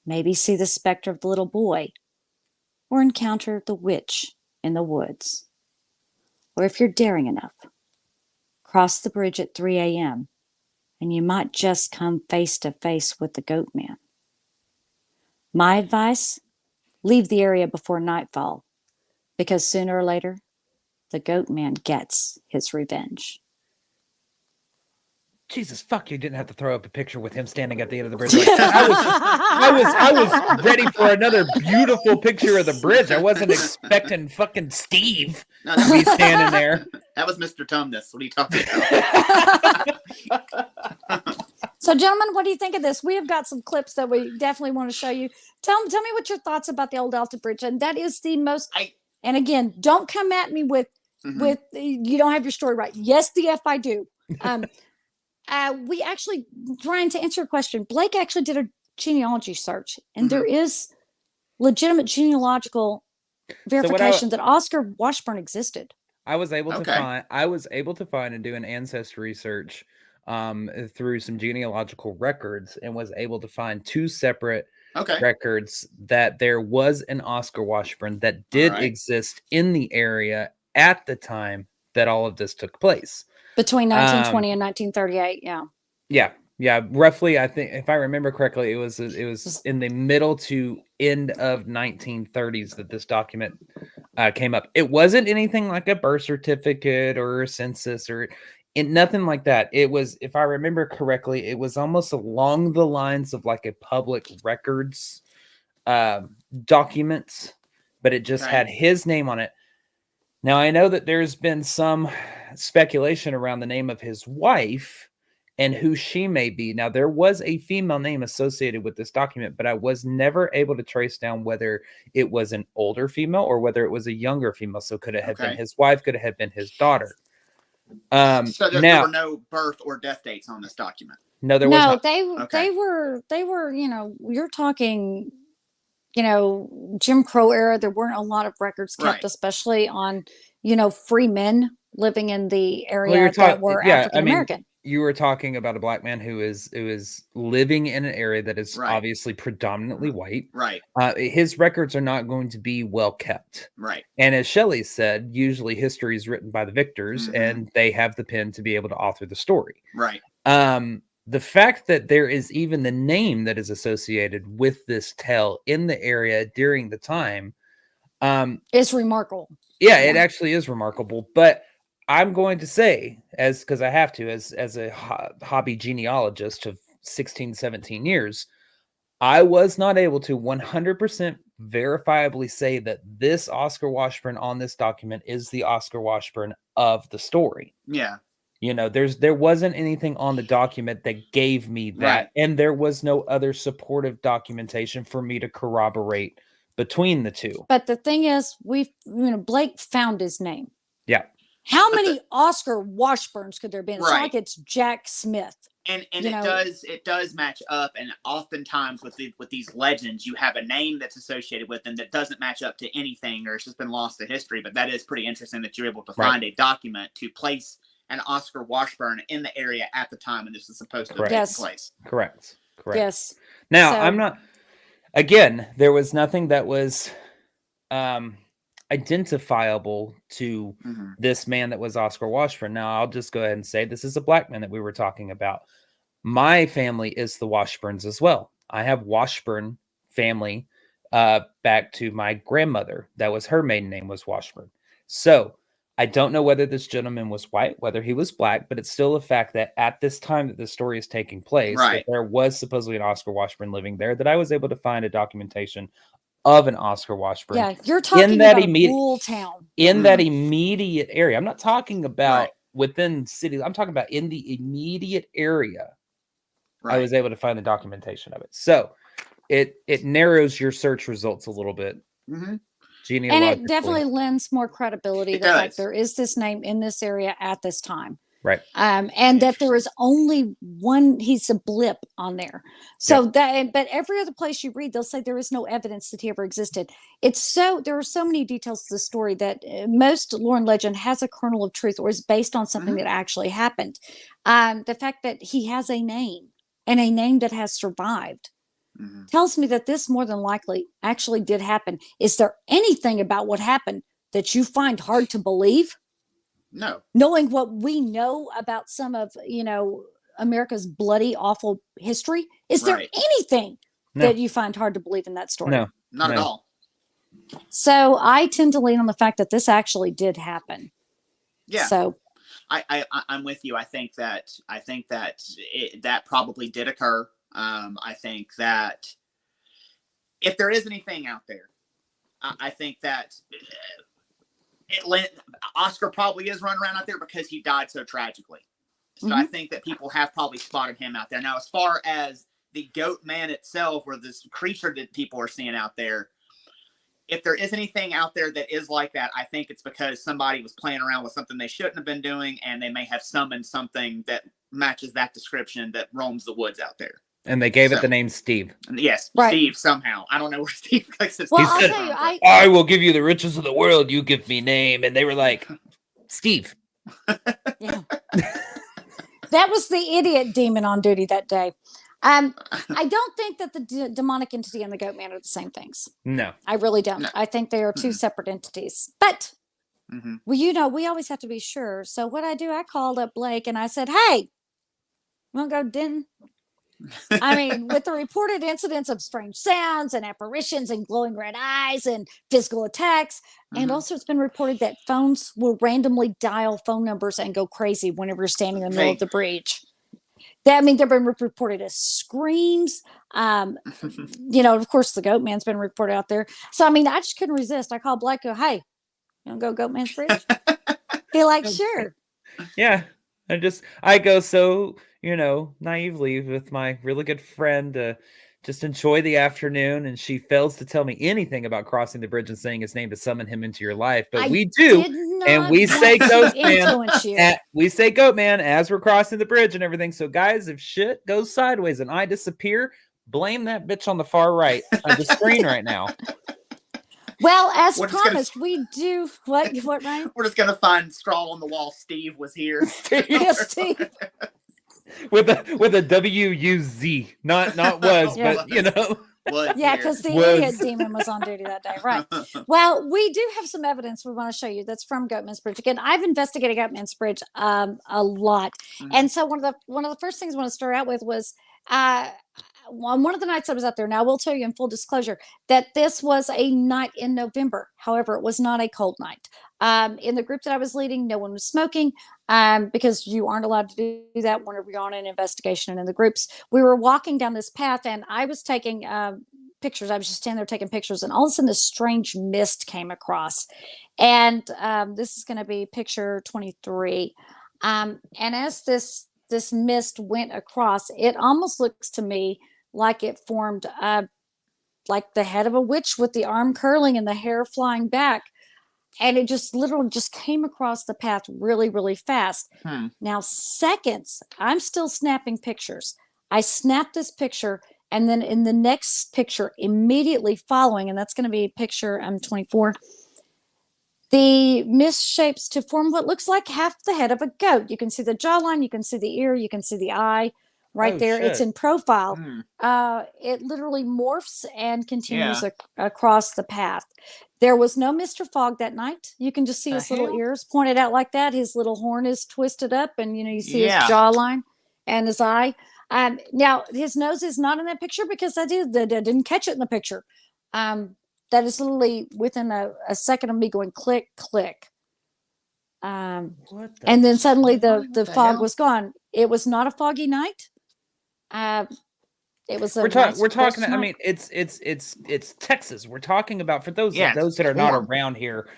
Maybe see the specter of the little boy or encounter the witch in the woods. Or if you're daring enough, cross the bridge at 3 a.m. and you might just come face to face with the Goatman. My advice, leave the area before nightfall, because sooner or later, the Goatman gets his revenge. Jesus, fuck! You didn't have to throw up a picture with him standing at the end of the bridge. Like, I was ready for another beautiful picture of the bridge. I wasn't expecting fucking Steve No, to be standing there. That was Mr. Tumnus. What are you talking about? So, gentlemen, what do you think of this? We have got some clips that we definitely want to show you. Tell me what your thoughts about the Old Alton Bridge. And that is the most. And again, don't come at me with you don't have your story right. Yes, the F I do. We actually, trying to answer your question, Blake actually did a genealogy search, and there is legitimate genealogical verification that Oscar Washburn existed. I was able to find and do an ancestry search through some genealogical records, and was able to find 2 separate records that there was an Oscar Washburn that did exist in the area at the time that all of this took place. Between 1920 and 1938, yeah, roughly. I think, if I remember correctly, it was in the middle to end of 1930s that this document came up. It wasn't anything like a birth certificate or a census or nothing like that. It was, if I remember correctly, it was almost along the lines of like a public records documents, but it just had his name on it. Now, I know that there's been some speculation around the name of his wife and who she may be. Now, there was a female name associated with this document, but I was never able to trace down whether it was an older female or whether it was a younger female. So could it have been his wife? Could it have been his daughter? So there were no birth or death dates on this document. No, there was not. They were, you're talking, Jim Crow era. There weren't a lot of records kept, especially on, free men living in the area that were African American. You were talking about a black man who is living in an area that is obviously predominantly white. Right. His records are not going to be well kept. Right. And as Shelley said, usually history is written by the victors, and they have the pen to be able to author the story. Right. The fact that there is even the name that is associated with this tale in the area during the time is remarkable. Yeah, it actually is remarkable. But I'm going to say, because I have to, as a hobby genealogist of 16, 17 years, I was not able to 100% verifiably say that this Oscar Washburn on this document is the Oscar Washburn of the story. Yeah. There wasn't anything on the document that gave me that. And there was no other supportive documentation for me to corroborate between the two. But the thing is, Blake found his name. Yeah. How many Oscar Washburns could there be? It's like it's Jack Smith. And it does match up, and oftentimes with these legends, you have a name that's associated with them that doesn't match up to anything, or it's just been lost to history. But that is pretty interesting that you're able to find a document to place an Oscar Washburn in the area at the time, and this is supposed to take place. Correct. Yes. Now, I'm not. Again, there was nothing that was identifiable to this man that was Oscar Washburn. Now, I'll just go ahead and say this is a black man that we were talking about. My family is the Washburns as well. I have Washburn family back to my grandmother. That was her maiden name was Washburn. So I don't know whether this gentleman was white, whether he was black, but it's still a fact that at this time that the story is taking place, that there was supposedly an Oscar Washburn living there, that I was able to find a documentation of an Oscar Washburn. Yeah, you're talking about a rural town. In that immediate area. I'm not talking about within city. I'm talking about in the immediate area I was able to find the documentation of it. So it narrows your search results a little bit. Mm-hmm. And it definitely lends more credibility to the fact there is this name in this area at this time. Right. And that there is only one, he's a blip on there. So that, but every other place you read, they'll say there is no evidence that he ever existed. There are so many details to the story that most lore and legend has a kernel of truth or is based on something that actually happened. The fact that he has a name and a name that has survived tells me that this more than likely actually did happen. Is there anything about what happened that you find hard to believe? No. Knowing what we know about some of, America's bloody, awful history, is there anything that you find hard to believe in that story? No, not at all. So I tend to lean on the fact that this actually did happen. Yeah. So I'm with you. I think that that probably did occur. I think that if there is anything out there, I think that Oscar probably is running around out there because he died so tragically. So I think that people have probably spotted him out there. Now, as far as the Goatman itself, or this creature that people are seeing out there, if there is anything out there that is like that, I think it's because somebody was playing around with something they shouldn't have been doing, and they may have summoned something that matches that description that roams the woods out there. And they gave it the name Steve. Yes, Steve somehow. I don't know where Steve gets his name. He said, I will give you the riches of the world. You give me name. And they were like, Steve. Yeah. That was the idiot demon on duty that day. I don't think that the demonic entity and the Goatman are the same things. No. I really don't. No. I think they are two separate entities. But, well, we always have to be sure. So what I do, I called up Blake and I said, hey, you want to go to Denton? I mean, with the reported incidents of strange sounds and apparitions and glowing red eyes and physical attacks, and also it's been reported that phones will randomly dial phone numbers and go crazy whenever you're standing in the middle of the breach. They've been reported as screams. Of course, the Goatman's been reported out there. So, I just couldn't resist. I called Blake, go, hey, you want to go Goatman's Bridge? He like, sure. Yeah. I go so, naively with my really good friend, just enjoy the afternoon. And she fails to tell me anything about crossing the bridge and saying his name to summon him into your life. But we do. And we say Goatman. We say Goatman as we're crossing the bridge and everything. So guys, if shit goes sideways and I disappear, blame that bitch on the far right of the screen right now. Well, as promised, we do what, Ryan? We're just gonna find straw on the wall. Steve was here. Yes, Steve. with a W-U-Z, not was, but Yeah, because the idiot demon was on duty that day, right? Well, we do have some evidence we want to show you that's from Goatman's Bridge. Again, I've investigated Goatman's Bridge a lot, and so one of the first things I want to start out with was on one of the nights I was out there. Now, I will tell you in full disclosure that this was a night in November. However, it was not a cold night. In the group that I was leading, no one was smoking because you aren't allowed to do that whenever you're on an investigation. And in the groups, we were walking down this path and I was taking pictures. I was just standing there taking pictures, and all of a sudden this strange mist came across. And this is going to be picture 23. And as this mist went across, it almost looks to me like it formed like the head of a witch with the arm curling and the hair flying back. And it just literally just came across the path really, really fast. Now, seconds, I'm still snapping pictures. I snapped this picture, and then in the next picture immediately following, and that's going to be picture 24, the mist shapes to form what looks like half the head of a goat. You can see the jawline, you can see the ear, you can see the eye right there. Shit. It's in profile. It literally morphs and continues across the path. There was no Mr. Fogg that night. You can just see his little ears pointed out like that. His little horn is twisted up, and you see his jawline and his eye. Now his nose is not in that picture because I didn't catch it in the picture. That is literally within a second of me going click, click. And then suddenly the fog was gone. It was not a foggy night. It was. We're talking. I mean, it's Texas. We're talking about, for those that are not around here,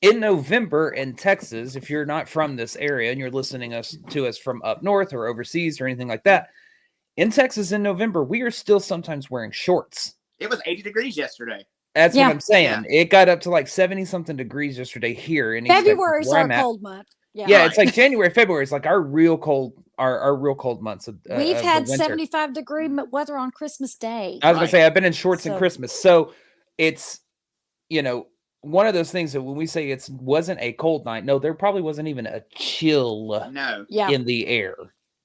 in November in Texas. If you're not from this area and you're listening to us from up north or overseas or anything like that, in Texas in November, we are still sometimes wearing shorts. It was 80 degrees yesterday. That's Yeah. what I'm saying. It got up to like 70 something degrees yesterday here in East Texas, February's where our I'm at. cold month. Yeah. Yeah, Right. it's like January, February. It's like our real cold, our real cold months of We've of had the winter. 75-degree weather on Christmas Day. I was gonna Right. say I've been in shorts in So- Christmas, so it's one of those things that when we say it wasn't a cold night, no, there probably wasn't even a chill No. Yeah. in the air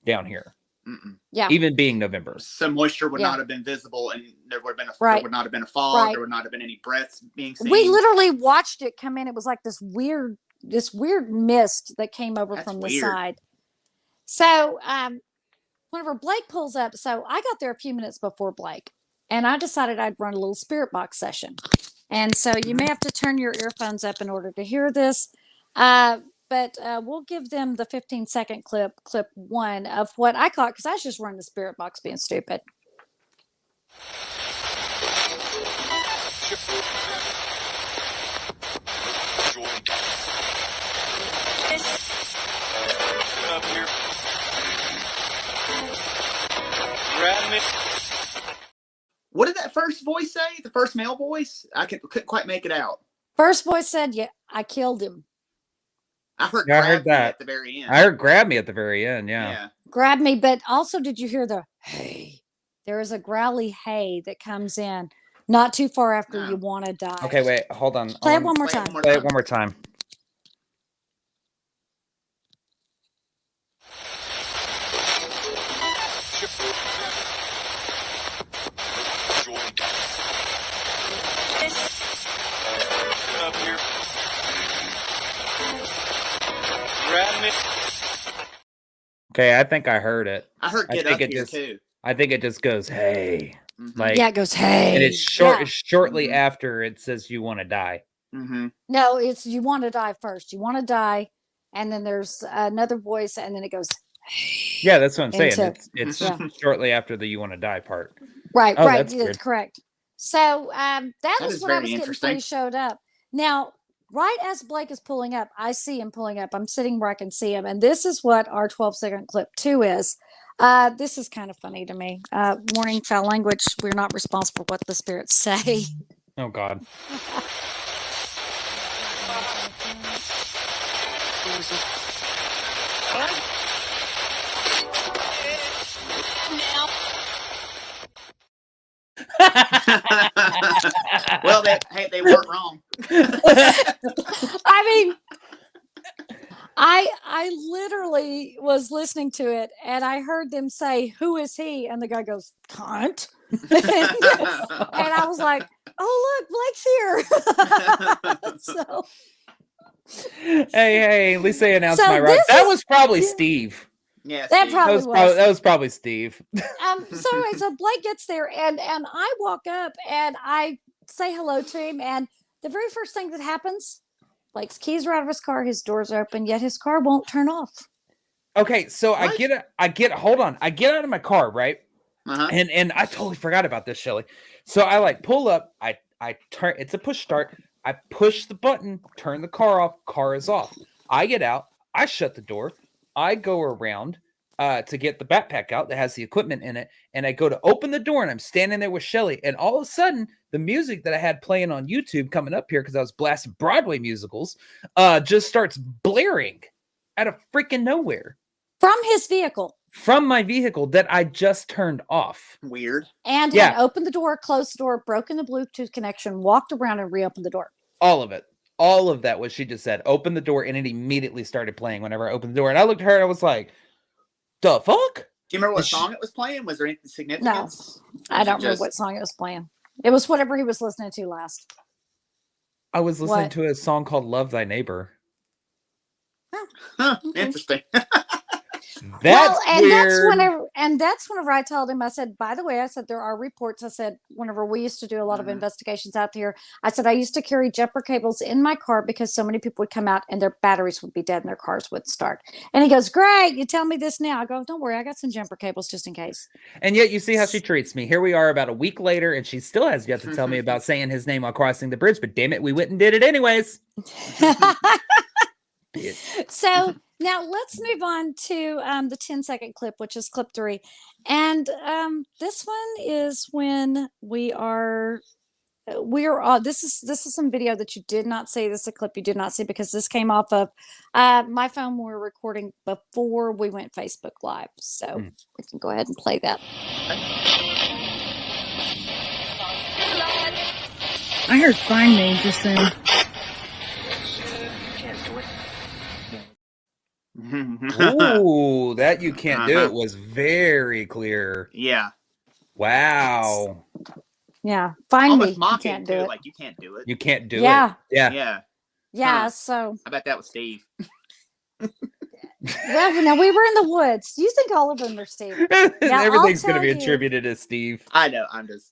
down here, Mm-mm. Yeah. even being November. So moisture would Yeah. not have been visible, and there would have been Right. there would not have been a fog. Right. There would not have been any breaths being seen. We literally watched it come in. It was like this weird mist that came over That's from the weird. side. So whenever Blake pulls up, so I got there a few minutes before Blake, and I decided I'd run a little spirit box session. And so you may have to turn your earphones up in order to hear this. But we'll give them the 15-second clip 1 of what I caught, because I was just running the spirit box being stupid. What did that first voice say? The first male voice? I couldn't quite make it out. First voice said, "Yeah, I killed him. I heard, Yeah, I heard grab me that. at the very end. I heard grab me at the very end. Yeah. Grab me." But also, did you hear the hey? There is a growly hey that comes in not too far after No. you want to die. Okay, wait, hold on. Play I it one wanna more Play it time. one more Play it time. one more time. Okay, I think I heard it. I heard I get think up it here just- too. I think it just goes, hey. Mhm. Like, Yeah, it goes hey. and it's short. Yeah. It's shortly Mhm. after it says you want to die. Mhm. No, it's you want to die first. You want to die, and then there's another voice, and then it goes Yeah, that's what I'm saying. Into- It's Yeah. shortly after the you want to die part. right, Oh, right. that's That's weird. correct. So that That was is what I very was getting interesting. before he showed up. Now, right as Blake is pulling up, I see him pulling up. I'm sitting where I can see him, and this is what our 12-second clip 2 is. This is kind of funny to me. Warning: foul language. We're not responsible for what the spirits say. Oh God. Well, they weren't wrong. I mean, I literally was listening to it, and I heard them say, "Who is he?" And the guy goes, "Cunt." And I was like, "Oh, look, Blake's here." So hey, at least they announced So my right. this That is- was probably Steve. Yes, That Steve. probably was. That was probably Steve. So anyway, so Blake gets there, and I walk up and I say hello to him, and the very first thing that happens, Blake's keys are out of his car, his door's open, yet his car won't turn off. Okay, so What? I get hold on. I get out of my car, right? Uh-huh. And I totally forgot about this, Shelly. So I like pull up, I turn, it's a push start. I push the button, turn the car off, car is off. I get out, I shut the door, I go around to get the backpack out that has the equipment in it, and I go to open the door and I'm standing there with Shelly, and all of a sudden the music that I had playing on YouTube coming up here because I was blasting Broadway musicals just starts blaring out of freaking nowhere From his vehicle. from my vehicle that I just turned off. Weird. And Yeah. had opened the door, closed the door, broken the Bluetooth connection, walked around and reopened the door. All of it. All of that was she just said, open the door, and it immediately started playing whenever I opened the door. And I looked at her and I was like, the fuck? Do you remember what Is she- song it was playing? Was there anything significance? I don't remember what song it was playing. It was whatever he was listening to last. I was listening What? to a song called Love Thy Neighbor. Huh, Okay. interesting. That's well, and that's whenever I told him, I said, by the way, I said there are reports. I said, whenever we used to do a lot of Mhm. investigations out here, I said I used to carry jumper cables in my car because so many people would come out and their batteries would be dead and their cars wouldn't start. And he goes, "Great, you tell me this now." I go, "Don't worry, I got some jumper cables just in case." And yet you see how she treats me. Here we are about a week later, and she still has yet to tell me about saying his name while crossing the bridge. But damn it, we went and did it anyways. So now let's move on to the 10-second clip, which is clip 3. And this one is when this is some video that you did not see. This is a clip you did not see because this came off of my phone when we were recording before we went Facebook Live. So we can go ahead and play that. I heard "Find Me" just then. Ooh, that you can't do it was very clear. Yeah. Wow. Yeah, find Almost me. You mocking can't too, do it. like you can't do it. You can't do Yeah. it. Yeah. Yeah. Yeah. Huh. So I bet that was Steve. well, now we were in the woods. You think all of them are Steve? Now, Everything's going to be I'll tell you- attributed to Steve. I know. I'm just.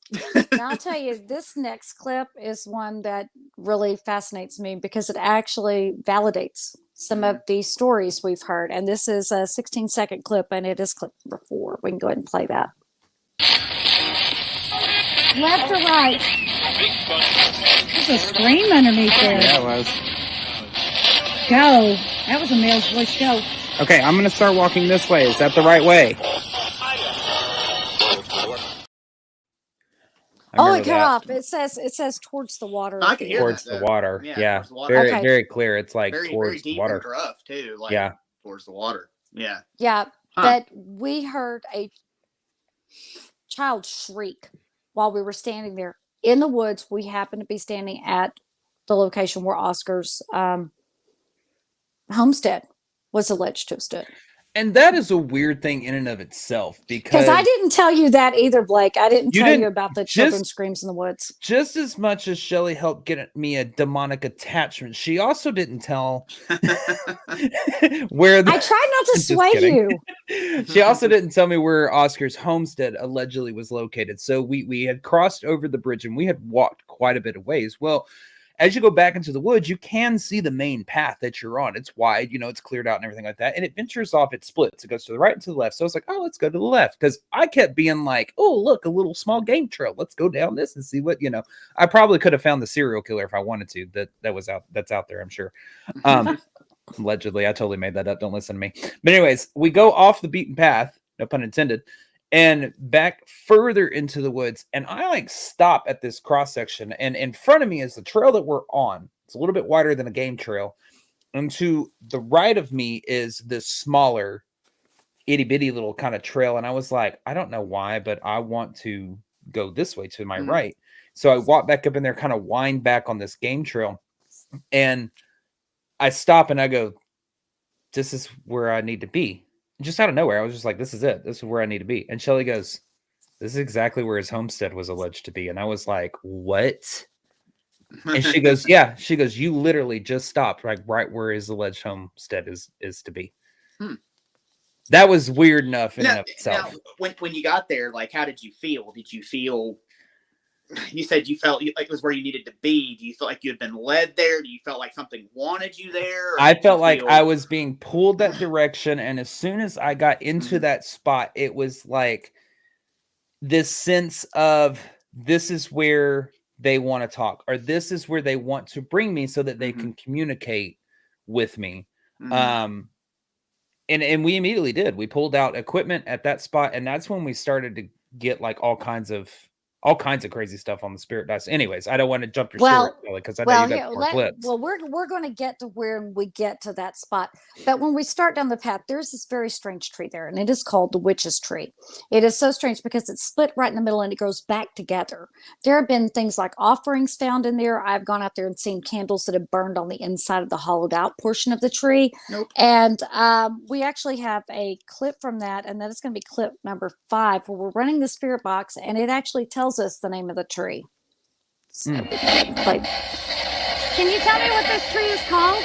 Now I'll tell you, this next clip is one that really fascinates me because it actually validates some of the stories we've heard. And this is a 16-second clip, and it is clip number 4. We can go ahead and play that. Left or right? There's a scream underneath there. Yeah, it was. Go. That was a male's voice. Go. Okay, I'm gonna start walking this way. Is that the right way? I Oh, remember it cut that. off. It says towards the water. I at can the hear end. Towards that, the water. Yeah, Yeah. towards the water. Very, Okay. very clear. It's like Very, very towards the deep water. and rough too. Like Yeah. towards the water. Yeah. Yeah, Huh. but we heard a child shriek while we were standing there in the woods. We happened to be standing at the location where Oscar's homestead was alleged to have stood. And that is a weird thing in and of itself Because I didn't tell you that either, Blake. I didn't You tell you didn't- about the just- children's screams in the woods. just as much as Shelley helped get me a demonic attachment, she also didn't tell where the I tried not to Just sway kidding. you. she also didn't tell me where Oscar's homestead allegedly was located. So we had crossed over the bridge and we had walked quite a bit of ways. Well, as you go back into the woods, you can see the main path that you're on. It's wide, it's cleared out and everything like that. And it ventures off, it splits. It goes to the right and to the left. So I was like, oh, let's go to the left. Because I kept being like, oh, look, a little small game trail. Let's go down this and see what, I probably could have found the serial killer if I wanted to. That's out there, I'm sure. Allegedly, I totally made that up. Don't listen to me. But anyways, we go off the beaten path, no pun intended, and back further into the woods. And I stop at this cross section, and in front of me is the trail that we're on. It's a little bit wider than a game trail. And to the right of me is this smaller, itty bitty little kind of trail. And I was like, I don't know why, but I want to go this way to my right. So I walk back up in there, kind of wind back on this game trail. And I stop and I go, this is where I need to be. Just out of nowhere, I was just like, this is it. This is where I need to be. And Shelley goes, this is exactly where his homestead was alleged to be. And I was like, what? And she goes, yeah. She goes, you literally just stopped right where his alleged homestead is to be. That was weird enough in and of itself. Now, when you got there, how did you feel? Did you feel? You said you felt like it was where you needed to be. Do you feel like you had been led there? Do you felt like something wanted you there? I felt like I was being pulled that direction. And as soon as I got into that spot, it was like this sense of this is where they want to talk, or this is where they want to bring me so that they can communicate with me. And we immediately did. We pulled out equipment at that spot. And that's when we started to get all kinds of crazy stuff on the spirit dice. Anyways, I don't want to jump your story because I know you got more clips. Well, we're going to get to where we get to that spot. But when we start down the path, there's this very strange tree there, and it is called the witch's tree. It is so strange because it's split right in the middle and it goes back together. There have been things like offerings found in there. I've gone out there and seen candles that have burned on the inside of the hollowed out portion of the tree. Nope. And we actually have a clip from that, and that is going to be clip number 5, where we're running the spirit box, and it actually tells us the name of the tree. So we can play. Can you tell me what this tree is called?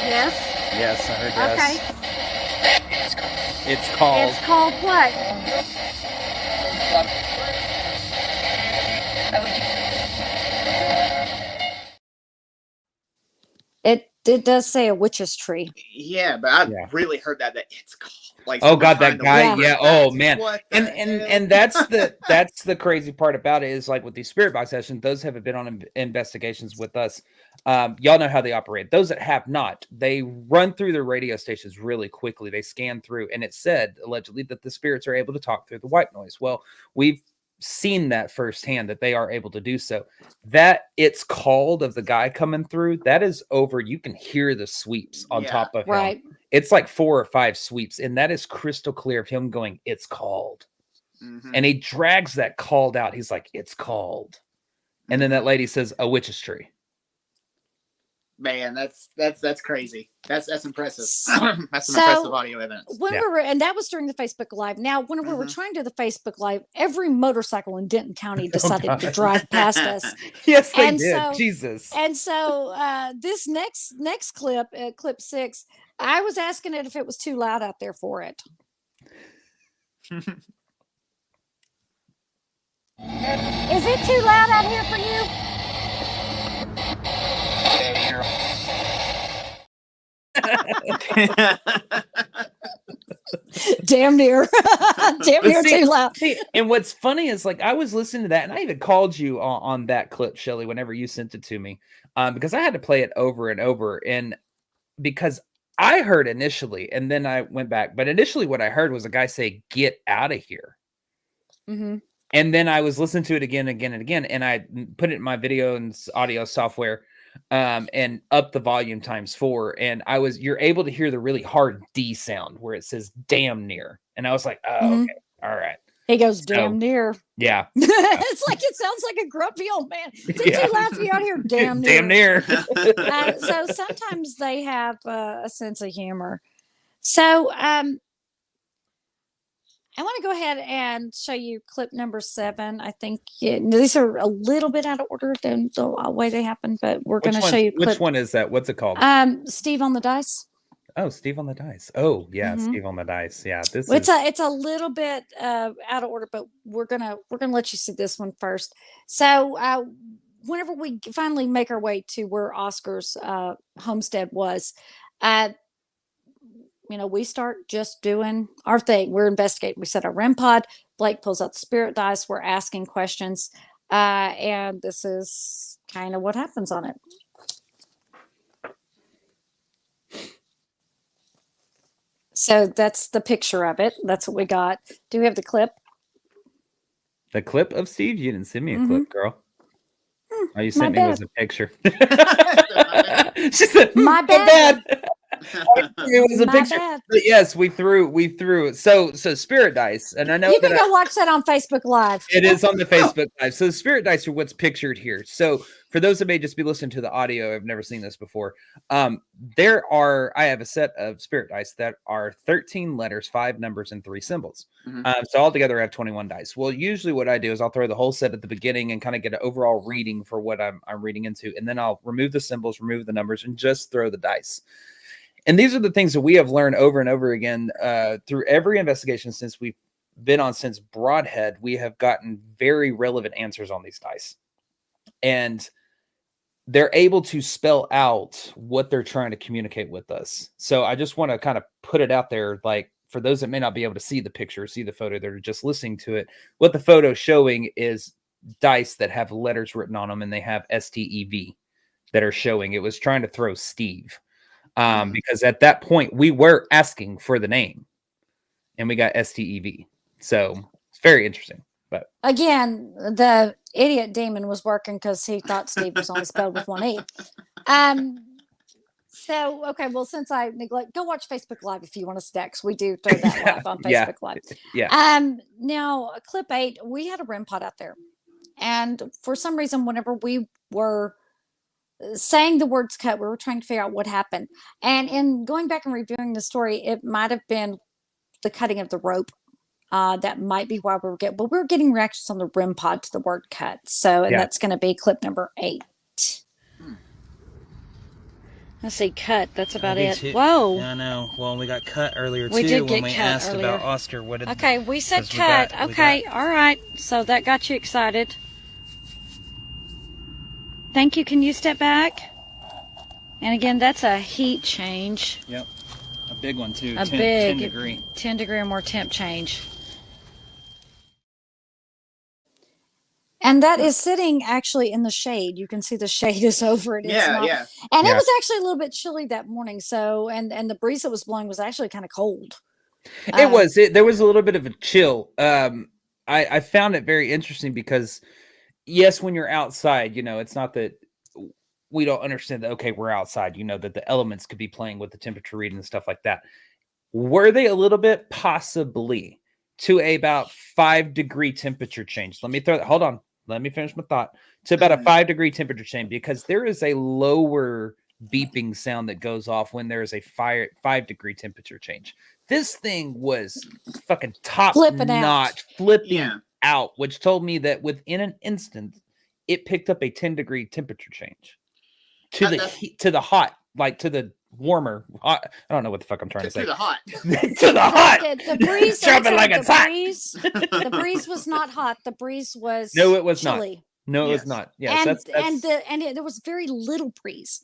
Yes. Yes, I heard yes. Okay. It's It's called what? It does say a witch's tree. Yeah, but I've Yeah. really heard that it's called. Like, Oh someone God, trying that to guy! whisper Yeah. it Oh back. man. What the And hell? that's the crazy part about it is like with these spirit box sessions, those have been on investigations with us. Y'all know how they operate. Those that have not, they run through the radio stations really quickly. They scan through, and it said allegedly that the spirits are able to talk through the white noise. Well, we've seen that firsthand that they are able to do so. That it's called of the guy coming through, that is over. You can hear the sweeps on Yeah. top of him. Right. It's like 4 or 5 sweeps, and that is crystal clear of him going, "It's called." Mhm. And he drags that called out. He's like, "It's called." And then that lady says, "A witch's tree." Man, that's crazy. That's impressive. That's some So, impressive audio evidence. When Yeah. we were, and that was during the Facebook Live. Now, when we were trying to do the Facebook Live, every motorcycle in Denton County decided to God. drive past us. Yes, they And did. so- Jesus. And so this next clip, clip 6, I was asking it if it was too loud out there for it. Is it too loud out here for you? Damn near. Damn But near see- too loud. See, and what's funny is like I was listening to that, and I even called you on that clip, Shelly, whenever you sent it to me, because I had to play it over and over, and because I heard initially, and then I went back, but initially what I heard was a guy say, "Get out of here." Mm-hmm. And then I was listening to it again, and I put it in my video and audio software, and up the volume ×4. And you're able to hear the really hard D sound where it says "damn near." And I was like, "Oh, Mhm. okay, all right, He goes, So- damn near. yeah, It's like, it sounds like a grumpy old man. Is it Yeah. too loud for you out here? Damn near. damn near." So sometimes they have a sense of humor. So I want to go ahead and show you clip number 7. I think these are a little bit out of order than the way they happen, but we're going to show you clip. Which one is that? What's it called? Steve on the dice. Oh, Steve on the dice. Oh, yeah, Mhm. Steve on the dice. Yeah, this Well, is it's a little bit out of order, but we're gonna let you see this one first. So whenever we finally make our way to where Oscar's homestead was, we start just doing our thing. We're investigating. We set our REM pod. Blake pulls out the spirit dice. We're asking questions, and this is kind of what happens on it. So that's the picture of it. That's what we got. Do we have the clip? the clip of Steve. You didn't send me a clip, girl. Oh, you sent me my was bad. a picture. bad. She said, My "My bad." bad." It was a My picture. bad. But yes, we threw. So spirit dice, and I know You can that go watch that on Facebook Live. it is on the Facebook Live. So the spirit dice are what's pictured here. So for those that may just be listening to the audio, I've never seen this before. I have a set of spirit dice that are 13 letters, 5 numbers, and 3 symbols. Mhm. So altogether, I have 21 dice. Well, usually what I do is I'll throw the whole set at the beginning and kind of get an overall reading for what I'm reading into, and then I'll remove the symbols, remove the numbers, and just throw the dice. And these are the things that we have learned over and over again through every investigation since we've been on since Broadhead. We have gotten very relevant answers on these dice. And they're able to spell out what they're trying to communicate with us. So I just want to kind of put it out there, like for those that may not be able to see the picture, see the photo, they're just listening to it. What the photo is showing is dice that have letters written on them, and they have STEV that are showing. It was trying to throw Steve. Because at that point we were asking for the name and we got STEV. So it's very interesting. But Again, the idiot demon was working because he thought Steve was only spelled with one E. So, okay, well, since I neglect, go watch Facebook Live if you want to stack. We do throw that live on Yeah. Facebook Live. yeah. Now, clip 8, we had a REM pod out there. And for some reason, whenever we were saying the words cut, we were trying to figure out what happened. And in going back and reviewing the story, it might have been the cutting of the rope. That might be why we were getting, but we were getting reactions on the REM pod to the word cut. So, and Yeah. that's going to be clip number 8. Let's see, cut. That's about it. Whoa. I know. Well, we got cut earlier We too did when get we cut asked earlier. about Oscar. What did? Okay, we said 'cause we cut. got- we Okay, got- all right. So that got you excited. Thank you. Can you step back? And again, that's a heat change. Yep. A big one too. A 10 big 10 degree. 10 degree or more temp change. And that is sitting actually in the shade. You can see the shade is over it. It's Yeah, not, yeah. And it Yeah. was actually a little bit chilly that morning. So, and the breeze that was blowing was actually kind of cold. It was. There was a little bit of a chill. I found it very interesting because, yes, when you're outside, it's not that we don't understand that, okay, we're outside, that the elements could be playing with the temperature reading and stuff like that. Were they a little bit? Possibly, to about 5-degree temperature change. Hold on. Let me finish my thought. To about a 5-degree temperature change, because there is a lower beeping sound that goes off when there is a 5-degree temperature change. This thing was fucking top notch, flipping out, which told me that within an instant, it picked up a 10-degree temperature change to the heat, to the hot, like to the warmer. Hot, I don't know what the fuck I'm trying to say. To the hot. To the hot. The breeze. Jumping like it's hot. The breeze was not hot. The breeze was No, it was chilly. not. No, it was not. Yes, there was very little breeze.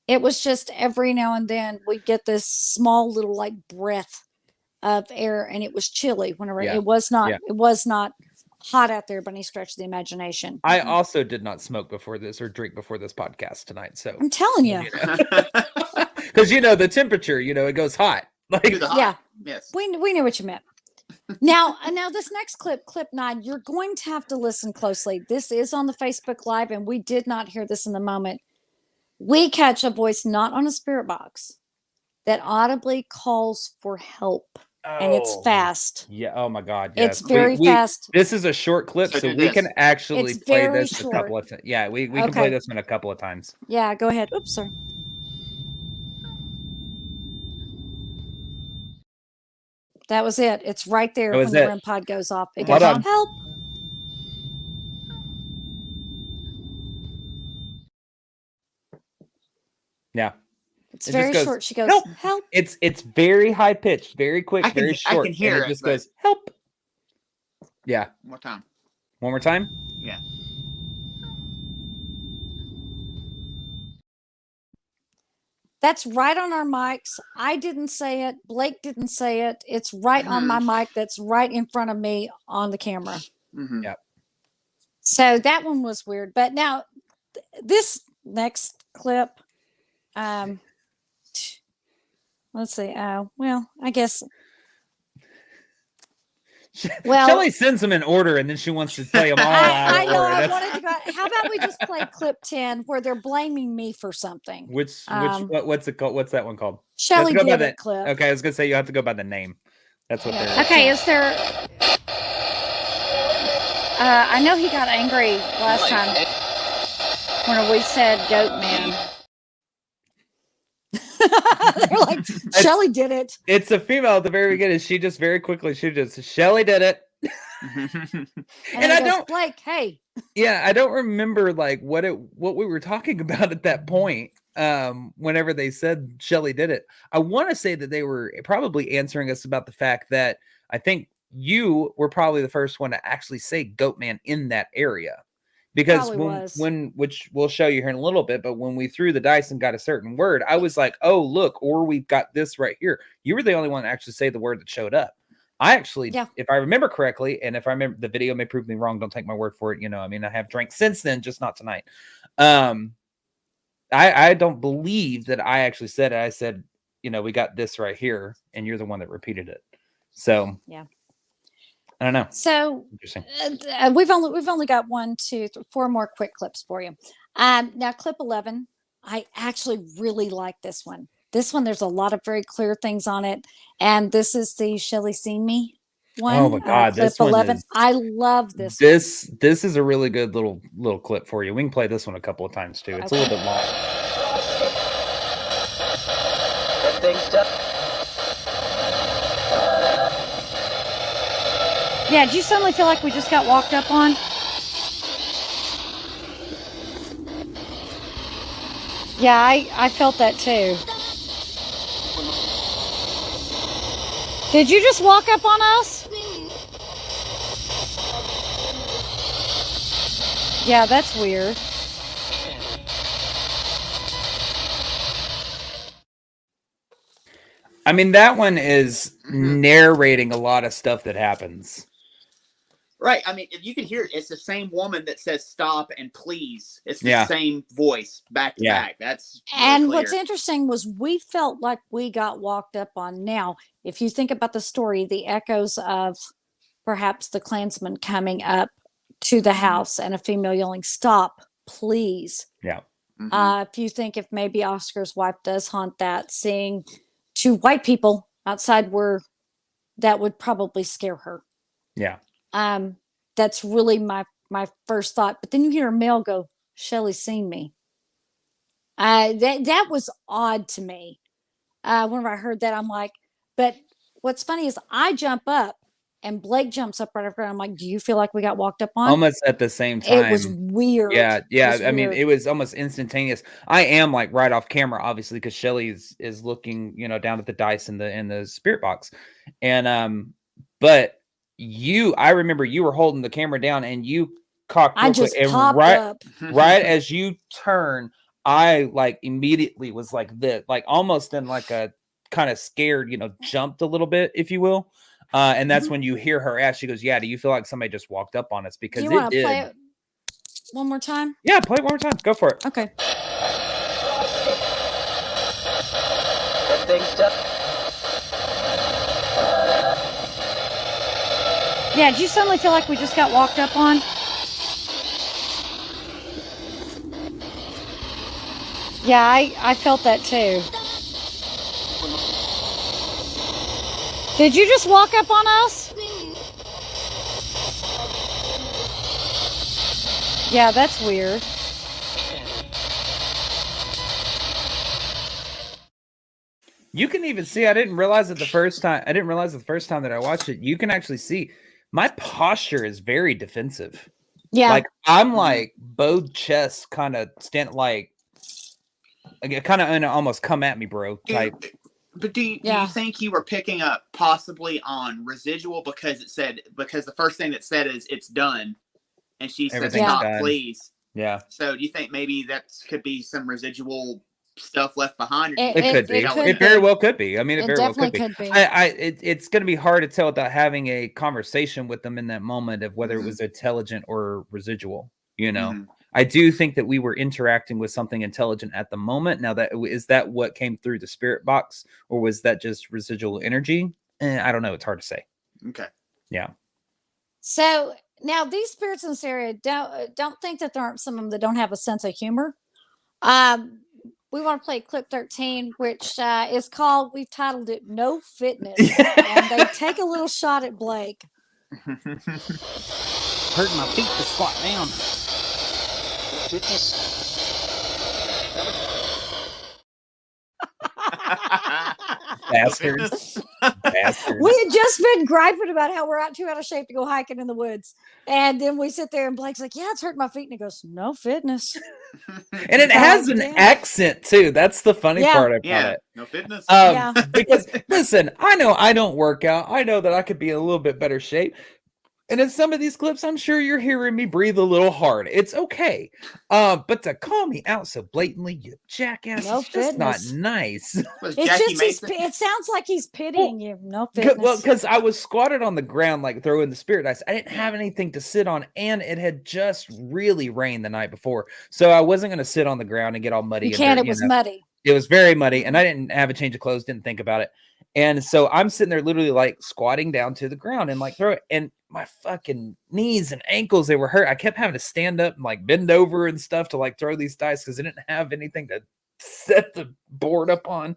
It was just every now and then we get this small little like breath of air, and it was chilly whenever it was not. It was not hot out there by any stretch of the imagination. I also did not smoke before this or drink before this podcast tonight. So I'm telling you, because the temperature, it goes hot. Like yes, we knew what you meant. Now this next clip 9, you're going to have to listen closely. This is on the Facebook Live, and we did not hear this in the moment. We catch a voice not on a spirit box that audibly calls for help. And it's fast. Yeah. Oh my God. Yes. It's very fast. This is a short clip, so we can actually play this short. a couple of times. Yeah, we can play this one a couple of times. Yeah, go ahead. Oops, sorry. That was it. It's right there when the REM pod goes off. It goes on. Help. Yeah. It's very short. She goes, help. It's very high pitched, very quick, very short. I can hear it just goes, help. Yeah. One more time. One more time? Yeah. That's right on our mics. I didn't say it. Blake didn't say it. It's right on my mic. That's right in front of me on the camera. Mm-hmm. Yep. So that one was weird. But now this next clip, let's see. Well, I guess. Shelly sends them in order, and then she wants to play them all out. I know. I wanted to go. How about we just play clip 10, where they're blaming me for something? What's it called? What's that one called? Shelly did it clip. Okay, I was gonna say you have to go by the name. That's what they're. Okay, is there? I know he got angry last time when we said Goatman. They're like, Shelly did it. It's a female at the very beginning. She just very quickly, Shelly did it. and I don't, Blake, hey. Yeah, I don't remember like what we were talking about at that point. Whenever they said Shelly did it, I want to say that they were probably answering us about the fact that I think you were probably the first one to actually say Goatman in that area. Because which we'll show you here in a little bit, but when we threw the dice and got a certain word, I was like, oh, look, or we've got this right here. You were the only one to actually say the word that showed up. I actually, if I remember correctly, and if I remember, the video may prove me wrong, don't take my word for it. I have drank since then, just not tonight. I don't believe that I actually said it. I said, we got this right here, and you're the one that repeated it. So, yeah. I don't know. So interesting. We've only got 1, 2, 3, 4 more quick clips for you. Now clip 11, I actually really like this one. This one, there's a lot of very clear things on it, and this is the Shelly Seen Me one. Oh my God, clip this 11. I love this. This is a really good little clip for you. We can play this one a couple of times too. It's a little bit long. Yeah, do you suddenly feel like we just got walked up on? Yeah, I felt that too. Did you just walk up on us? Yeah, that's weird. I mean, that one is Mhm. narrating a lot of stuff that happens. Right. I mean, you can hear it. It's the same woman that says stop and please. It's the Yeah. same voice back to Yeah. back. That's really And clear. what's interesting was we felt like we got walked up on. Now, if you think about the story, the echoes of perhaps the Klansman coming up to the house and a female yelling, "Stop, please." Yeah. Mhm. If you think if maybe Oscar's wife does haunt that, seeing two white people outside where that would probably scare her. Yeah. That's really my first thought. But then you hear a male go, "Shelley's seen me." That was odd to me. Whenever I heard that, I'm like, but what's funny is I jump up and Blake jumps up right after. I'm like, do you feel like we got walked up on? Almost at the same It was time. weird. Yeah. It Yeah. was I mean, weird. it was almost instantaneous. I am like right off camera, obviously, because Shelly is looking, down at the dice in the spirit box. And but I remember you were holding the camera down and you cocked I real quick. just And popped right up. right as you turn, I like immediately was like this, like almost in like a kind of scared, jumped a little bit, if you will. And that's Mhm. when you hear her ask, she goes, "Yeah, do you feel like somebody just walked up on us?" Do Because you it want to did. play it one more time? Yeah, play it one more time. Go for it. Okay. That big stuff. Yeah, did you suddenly feel like we just got walked up on? Yeah, I felt that too. Did you just walk up on us? Yeah, that's weird. You can even see, I didn't realize it the first time. I didn't realize it the first time that I watched it. You can actually see my posture is very defensive. Yeah. Like I'm Mhm. like bowed chest, kind of kind of almost come at me, bro type. But do you Yeah. think you were picking up possibly on residual because the first thing that said is it's done, and she said Everything's stop done. please. Yeah, So do you think maybe that could be some residual stuff left behind? Or do you It- think it could it's be. Shelley? It very be. well could be. I mean, it It very well could definitely be. could be. It's going to be hard to tell without having a conversation with them in that moment of whether it was intelligent or residual. Mhm. I do think that we were interacting with something intelligent at the moment. Now, is that what came through the spirit box, or was that just residual energy? I don't know. It's hard to say. Okay. Yeah. So now these spirits in this area don't think that there aren't some of them that don't have a sense of humor. We want to play clip 13, which is called, we've titled it "No Fitness," and they take a little shot at Blake. Hurting my feet to squat down. Bastards. Bastards. We had just been griping about how we're too out of shape to go hiking in the woods. And then we sit there and Blake's like, "Yeah, it's hurting my feet." And he goes, "No fitness." And it has an Yeah. accent too. That's the funny Yeah. part about Yeah. it. No fitness. Yeah. Because listen, I know I don't work out. I know that I could be in a little bit better shape. And in some of these clips, I'm sure you're hearing me breathe a little hard. It's okay. But to call me out so blatantly, you jackass, No it's just not fitness. nice. Was It's Jackie just Mason? it sounds like he's pitying you. No fitness. Well, because I was squatted on the ground, like throwing the spirit dice. I didn't have anything to sit on, and it had just really rained the night before. So I wasn't going to sit on the ground and get all muddy. You and can't, dirt, it was muddy. It was very muddy, and I didn't have a change of clothes, didn't think about it. And so I'm sitting there literally like squatting down to the ground and like throw it. And my fucking knees and ankles, they were hurt. I kept having to stand up and like bend over and stuff to like throw these dice because I didn't have anything to set the board up on.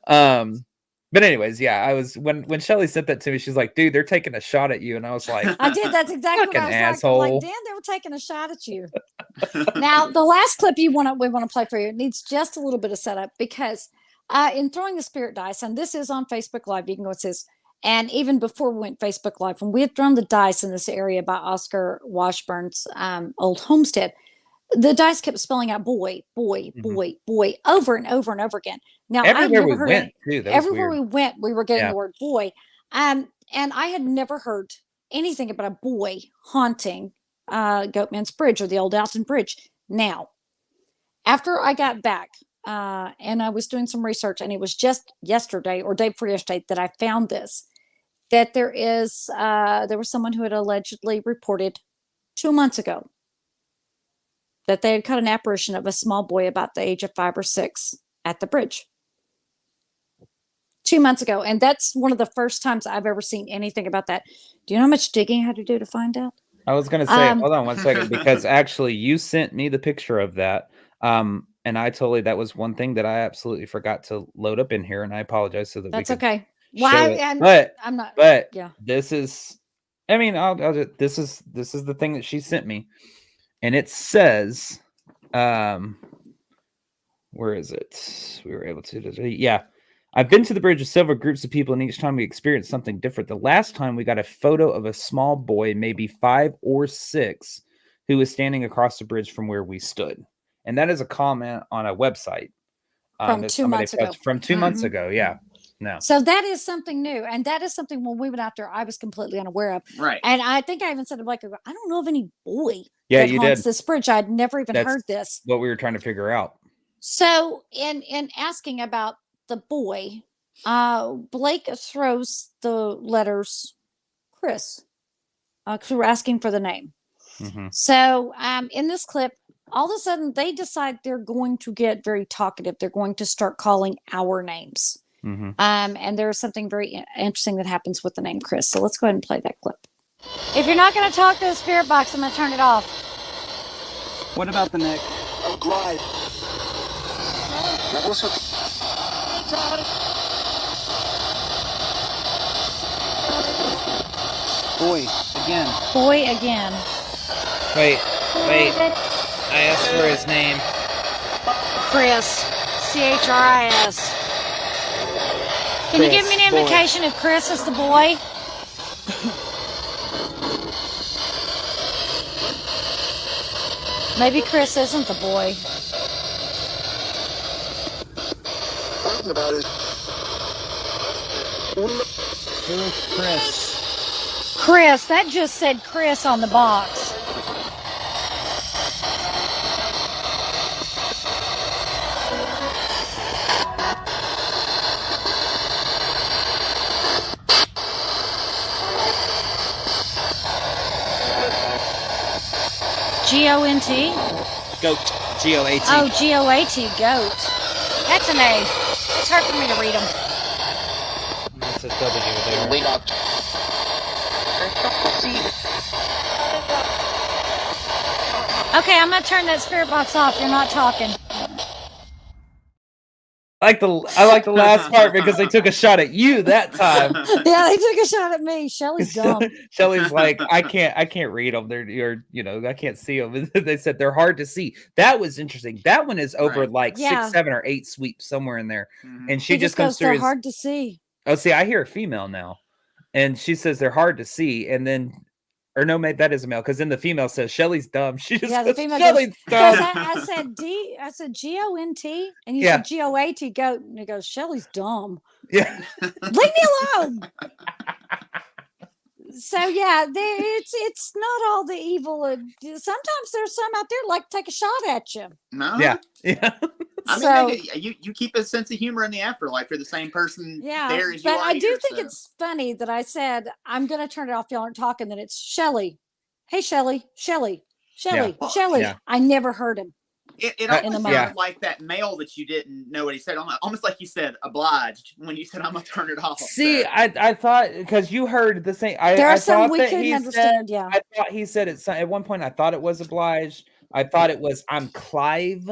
But anyways, yeah, I was when Shelly said that to me, she's like, "Dude, they're taking a shot at you." And I was like, I did. That's exactly what Fucking I was asshole. like. Dan, they were taking a shot at you. Now, the last clip we want to play for you, it needs just a little bit of setup because in throwing the spirit dice, and this is on Facebook Live, you can go, it says, and even before we went Facebook Live, when we had thrown the dice in this area by Oscar Washburn's old homestead, the dice kept spelling out boy, boy, Mhm. boy, boy, over and over and over again. Now, I had everywhere never we heard went too. That was everywhere weird. we went, we were getting Yeah. the word boy. And I had never heard anything about a boy haunting Goatman's Bridge or the Old Alton Bridge. Now, after I got back, and I was doing some research, and it was just yesterday or day before yesterday that I found this, that there was someone who had allegedly reported 2 months ago that they had caught an apparition of a small boy about the age of 5 or 6 at the bridge. 2 months ago. And that's one of the first times I've ever seen anything about that. Do you know how much digging I had to do to find out? I was going to say, hold on one second, because actually you sent me the picture of that. And that was one thing that I absolutely forgot to load up in here. And I apologize so that That's we could okay. show it. I'm not, But yeah. this is, this is the thing that she sent me. And it says, where is it? We were able to, yeah. I've been to the bridge with several groups of people, and each time we experienced something different. The last time we got a photo of a small boy, maybe 5 or 6, who was standing across the bridge from where we stood. And that is a comment on a website. From 2 months ago. From 2 months ago, yeah. No. So that is something new. And that is something when we went out there, I was completely unaware of. Right. And I think I even said to Blake, I don't know of any boy that haunts did. this bridge. I'd never even heard this. What we were trying to figure out. So in asking about the boy, Blake throws the letters Chris, because we're asking for the name. Mm-hmm. So in this clip, all of a sudden they decide they're going to get very talkative. They're going to start calling our names. Mm-hmm. And there's something very interesting that happens with the name Chris. So let's go ahead and play that clip. If you're not going to talk to the spirit box, I'm going to turn it off. What about the neck? Glide. Boy, again. Boy again. Wait. I asked for his name. Chris. Chris. Can you give me an indication if Chris is the boy? Maybe Chris isn't the boy. About it. Who is Chris? Chris. That just said Chris on the box. G-O-N-T? Goat. G-O-A-T. Oh, G-O-A-T, goat. That's an A. It's hard for me to read them. That's a W there. We got. Okay, I'm going to turn that spirit box off. You're not talking. I like the last part because they took a shot at you that time. Yeah, they took a shot at me. Shelly's dumb. Shelly's like, I can't read them. I can't see them. They said they're hard to see. That was interesting. That one is over like 6, 7, or 8 sweeps somewhere in there, and she just comes goes, through. They're hard to see. Oh, see, I hear a female now, and she says they're hard to see, and then. Or no, mate, that is a male, because then the female says Shelly's dumb. She just the female Shelly's dumb. I said G-O-N-T, and you said G-O-A-T, goat, and it goes, Shelly's dumb. Yeah. Leave me alone. So yeah, it's not all the evil. Sometimes there's some out there like to take a shot at you. No. Yeah. I mean, you keep a sense of humor in the afterlife. You're the same person there as you are. But I do here, think it's funny that I said I'm going to turn it off. Y'all aren't talking. Then it's Shelly. Hey, Shelly. Yeah. I never heard him. It almost sounded like that male that you didn't know what he said. Almost like you said obliged when you said I'm gonna turn it off. See, I thought because you heard the same. There are some we couldn't understand. Yeah, I thought he said it at one point. I thought it was obliged. I thought it was I'm Clive.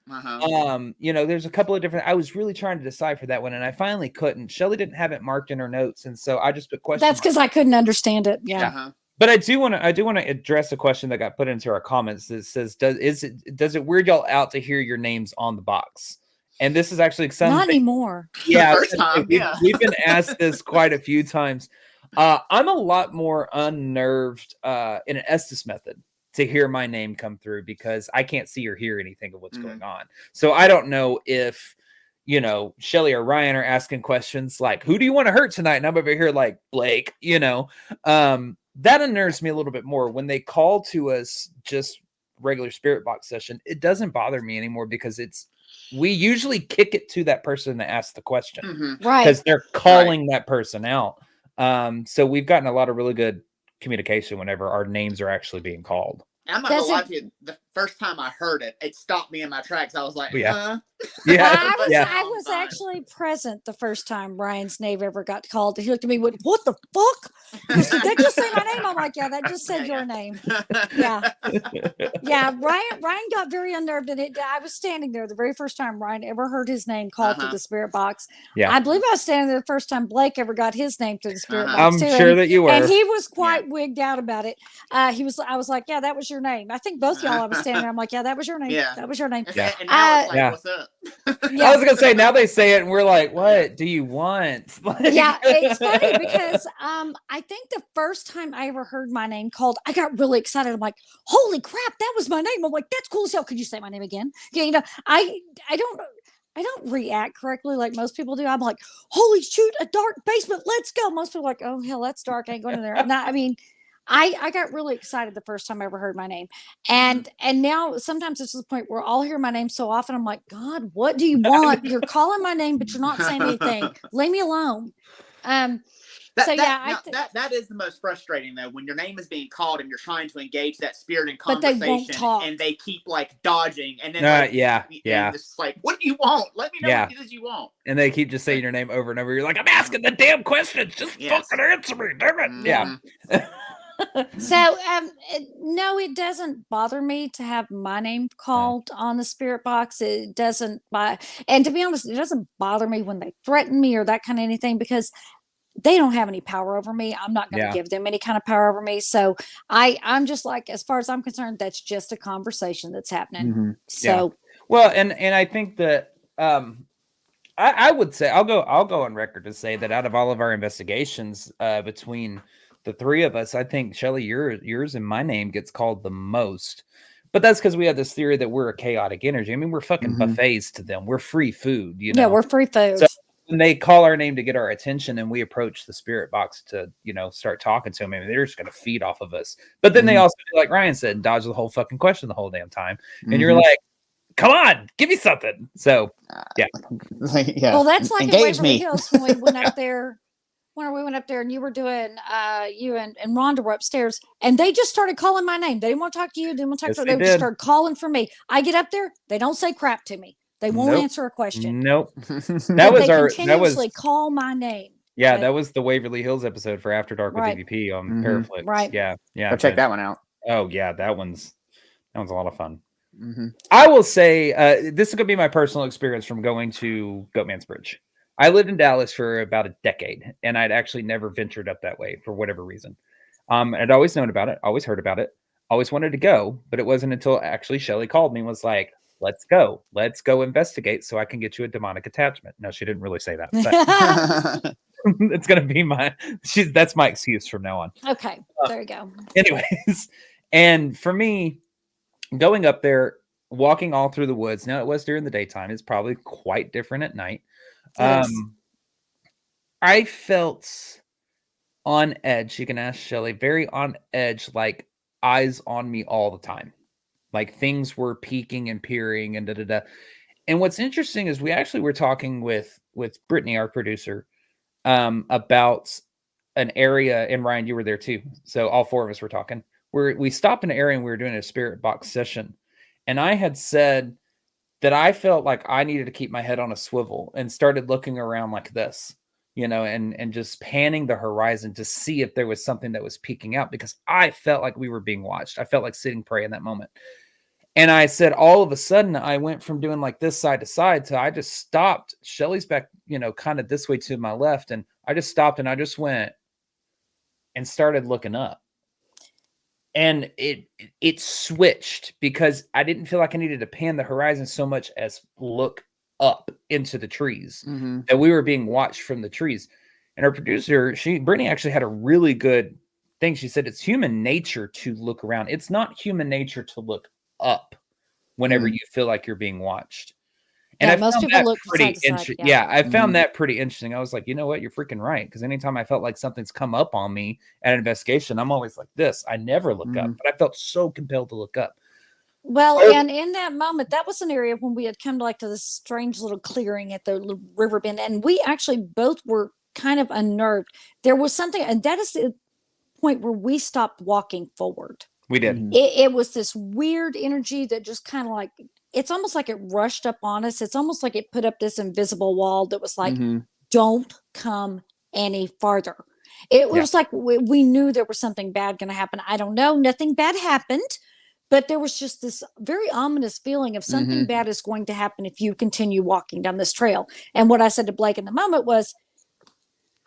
There's a couple of different. I was really trying to decipher that one, and I finally couldn't. Shelly didn't have it marked in her notes, and so I just put questions. That's because I couldn't understand it. Yeah. But I do want to address a question that got put into our comments that says, does it weird y'all out to hear your names on the box? And this is actually something. Not anymore. Yeah, first time. We've been asked this quite a few times. I'm a lot more unnerved in an Estes method to hear my name come through because I can't see or hear anything of what's going on. So I don't know if Shelly or Ryan are asking questions like, "Who do you want to hurt tonight?" And I'm over here like Blake. That unnerves me a little bit more when they call to us just regular spirit box session. It doesn't bother me anymore because it's we usually kick it to that person that asked the question Mhm. Right. because they're calling that person out. So we've gotten a lot of really good communication whenever our names are actually being called. I'm not Does gonna lie it- to you. The first time I heard it, it stopped me in my tracks. I was like, Yeah. huh? Yeah, But yeah. now I I'm was fine. actually present the first time Ryan's name ever got called. He looked at me and went, "What the fuck? He said, did just say my name?" I'm like, "Yeah, that just said Yeah, your name." Yeah. Yeah, Ryan got very unnerved, and I was standing there the very first time Ryan ever heard his name called to Uh-huh. the spirit box. Yeah. I believe I was standing there the first time Blake ever got his name to the spirit Uh-huh. box I'm too. sure that you And were. he was quite wigged out about it. I was like, "Yeah, that was your name." I think both y'all. I was standing there. I'm like, "Yeah, that was your name. Yeah. That was your name." Yeah. And now it's like, Yeah. what's up? I was gonna say now they say it and we're like, what do you want? Like- Yeah, it's funny because I think the first time I ever heard my name called, I got really excited. I'm like, "Holy crap, that was my name!" I'm like, "That's cool as hell." Could you say my name again? Yeah, I don't react correctly like most people do. I'm like, "Holy shoot, a dark basement, let's go!" Most people are like, "Oh hell, that's dark. I ain't going in there." And I mean, I got really excited the first time I ever heard my name, and now sometimes it's to the point where I'll hear my name so often. I'm like, "God, what do you want? You're calling my name, but you're not saying anything. Leave me alone." So yeah, that is the most frustrating though, when your name is being called and you're trying to engage that spirit in But they conversation, won't talk. and they keep like dodging, and then yeah. and it's like, what do you want? Let me know Yeah. what it is you want. And they keep just saying your name over and over. You're like, I'm asking the damn questions. Just Yes. fucking answer me, damn it. Mhm. Yeah. So no, it doesn't bother me to have my name called on the spirit box. It doesn't and to be honest, it doesn't bother me when they threaten me or that kind of anything, because they don't have any power over me. I'm not going to Yeah. give them any kind of power over me. So I'm just like, as far as I'm concerned, that's just a conversation that's happening. Mhm. So Well, and I think that I would say I'll go on record to say that out of all of our investigations between the three of us, I think Shelly, yours and my name gets called the most. But that's because we have this theory that we're a chaotic energy. I mean, we're fucking buffets to them. We're free food, you know. yeah, we're free food. So when they call our name to get our attention and we approach the spirit box to, start talking to them, I mean, they're just going to feed off of us. But then they also, like Ryan said, dodge the whole fucking question the whole damn time. And you're like, come on, give me something. So, yeah. Yeah. Well, that's like in Engage Waverly me. Hills when we went up there. When we went up there and you were doing, you and Rhonda were upstairs, and they just started calling my name. They didn't want to talk to you. Didn't want to talk Yes, to they They just did. started calling for me. I get up there. They don't say crap to me. They won't Nope. answer a question. Nope. But That was they our, continuously call my name. yeah, But- that was the Waverly Hills episode for After Dark with Right. DVP on Mhm. Paraflix. Right. Yeah. Yeah. Go check but- that one out. Oh yeah. That one's a lot of fun. Mm-hmm. I will say this is going to be my personal experience from going to Goatman's Bridge. I lived in Dallas for about a decade, and I'd actually never ventured up that way for whatever reason. I'd always known about it, always heard about it, always wanted to go, but it wasn't until actually Shelly called me and was like, let's go investigate so I can get you a demonic attachment. No, she didn't really say that, but it's going to be that's my excuse from now on. Okay, there you go. Anyways, and for me, going up there, walking all through the woods. Now it was during the daytime. It's probably quite different at night. It is. I felt on edge. You can ask Shelly, very on edge, like eyes on me all the time. Like things were peeking and peering and da-da-da. And what's interesting is we actually were talking with Brittany, our producer, about an area, and Ryan, you were there too. So all four of us were talking. We stopped in an area and we were doing a spirit box session. And I had said that I felt like I needed to keep my head on a swivel and started looking around like this, and just panning the horizon to see if there was something that was peeking out, because I felt like we were being watched. I felt like sitting prey in that moment. And I said, all of a sudden I went from doing like this side to side to I just stopped. Shelly's back, kind of this way to my left. And I just stopped and I just went and started looking up. And it switched because I didn't feel like I needed to pan the horizon so much as look up into the trees, that we were being watched from the trees. And our producer, Brittany actually had a really good thing. She said, it's human nature to look around. It's not human nature to look up whenever you feel like you're being watched. And Yeah, I most found people that look pretty side to side, interesting. yeah. Yeah, I found that pretty interesting. I was like, you know what? You're freaking right. Because anytime I felt like something's come up on me at an investigation, I'm always like this. I never look up, but I felt so compelled to look up. Well, Oh. and in that moment, that was an area when we had come to like to this strange little clearing at the river bend, and we actually both were kind of unnerved. There was something, and that is the point where we stopped walking forward. We did. Mhm. It was this weird energy that just kind of like, it's almost like it rushed up on us. It's almost like it put up this invisible wall that was like, Mhm. don't come any farther. It Yeah. was like we knew there was something bad going to happen. I don't know. Nothing bad happened, but there was just this very ominous feeling of something Mhm. bad is going to happen if you continue walking down this trail. And what I said to Blake in the moment was,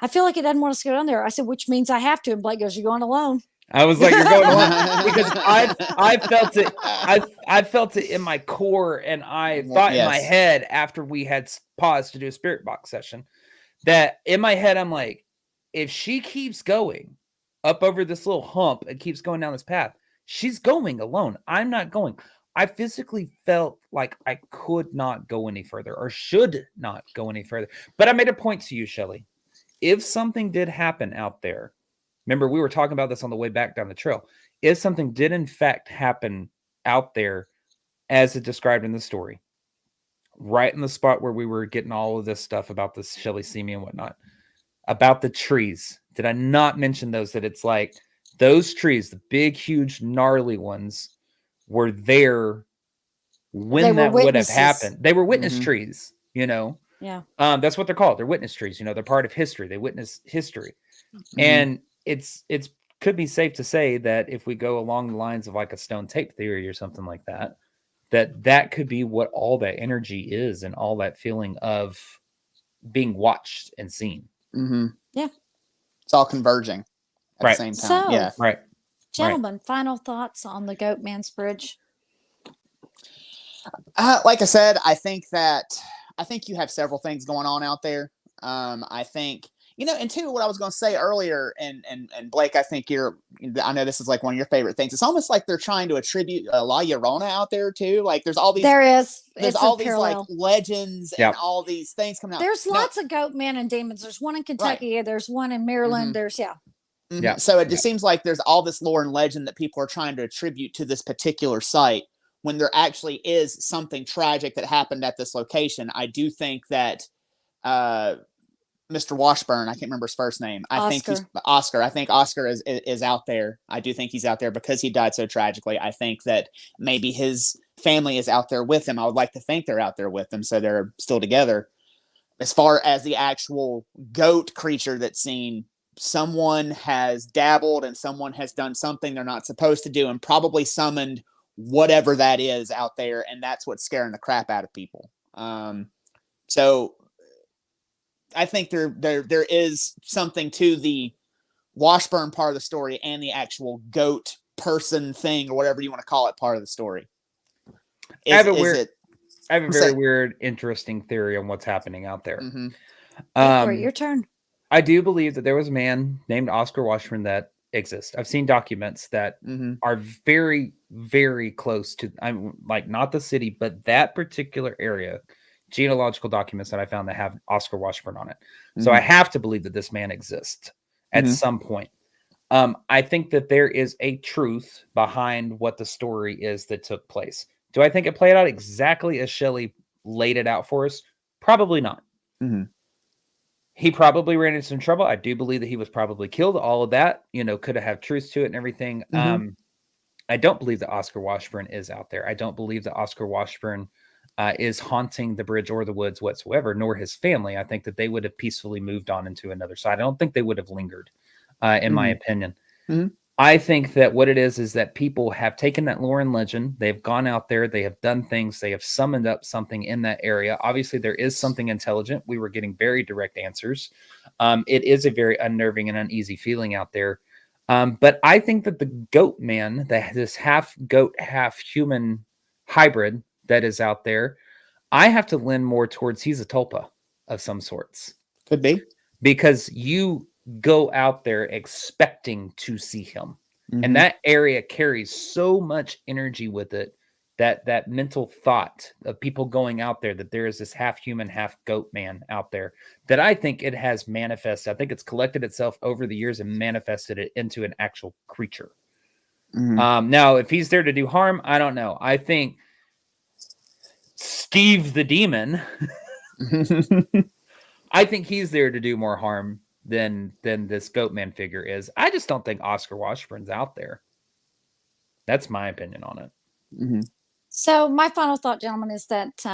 I feel like it doesn't want us to go down there. I said, which means I have to. And Blake goes, you're going alone. I was like, you're going along because I felt it. I felt it in my core, and I thought in my Yes. head after we had paused to do a spirit box session that in my head I'm like, if she keeps going up over this little hump and keeps going down this path, she's going alone. I'm not going. I physically felt like I could not go any further or should not go any further. But I made a point to you, Shelly. If something did happen out there, remember we were talking about this on the way back down the trail. If something did in fact happen out there, as it described in the story, right in the spot where we were getting all of this stuff about this Shelly see me and whatnot, about the trees, did I not mention those? That it's like those trees, the big, huge, gnarly ones, were there when They were that would have witnesses. happened. They were witness Mhm. trees, you know. Yeah. That's what they're called. They're witness trees. You know, they're part of history. They witness history. Mhm. And it's could be safe to say that if we go along the lines of like a stone tape theory or something like that, that could be what all that energy is and all that feeling of being watched and seen. Mhm. Yeah. It's all converging at Right. the same time. So, Yeah. Right. gentlemen, final thoughts on the Goatman's Bridge? Like I said, I think you have several things going on out there. I think, and two, what I was going to say earlier, and Blake, I think I know this is like one of your favorite things. It's almost like they're trying to attribute La Llorona out there too. Like there's all these, There is. there's It's all a these parallel. like legends Yep. and all these things coming out. There's Now- lots of Goatman and demons. There's one in Kentucky. There's one in Maryland. Mhm. There's, yeah. Mhm. Yeah. So it just seems like there's all this lore and legend that people are trying to attribute to this particular site when there actually is something tragic that happened at this location. I do think that Mr. Washburn, I can't remember his first name. I think he's Oscar. I think Oscar is out there. I do think he's out there because he died so tragically. I think that maybe his family is out there with him. I would like to think they're out there with him, so they're still together. As far as the actual goat creature that's seen, someone has dabbled and someone has done something they're not supposed to do and probably summoned whatever that is out there, and that's what's scaring the crap out of people. So I think there is something to the Washburn part of the story and the actual goat person thing or whatever you want to call it part of the story. I have a very weird, interesting theory on what's happening out there. Mhm. Go for it. Your turn. I do believe that there was a man named Oscar Washburn that exists. I've seen documents that Mhm. are very, very close to, I'm like not the city, but that particular area. Genealogical documents that I found that have Oscar Washburn on it. So I have to believe that this man exists at some point. I think that there is a truth behind what the story is that took place. Do I think it played out exactly as Shelley laid it out for us? Probably not. Mhm. He probably ran into some trouble. I do believe that he was probably killed. All of that, could have truth to it and everything. I don't believe that Oscar Washburn is out there. I don't believe that Oscar Washburn is haunting the bridge or the woods whatsoever, nor his family. I think that they would have peacefully moved on into another side. I don't think they would have lingered, in my opinion. I think that what it is that people have taken that lore and legend. They've gone out there. They have done things. They have summoned up something in that area. Obviously, there is something intelligent. We were getting very direct answers. It is a very unnerving and uneasy feeling out there. But I think that the Goatman, this half goat, half human hybrid that is out there, I have to lean more towards he's a tulpa of some sorts. Could be. Because you go out there expecting to see him. And that area carries so much energy with it, that mental thought of people going out there, that there is this half human, half goat man out there, that I think it has manifested. I think it's collected itself over the years and manifested it into an actual creature. Now, if he's there to do harm, I don't know. I think Steve the Demon, I think he's there to do more harm than this Goatman figure is. I just don't think Oscar Washburn's out there. That's my opinion on it. So my final thought, gentlemen, is that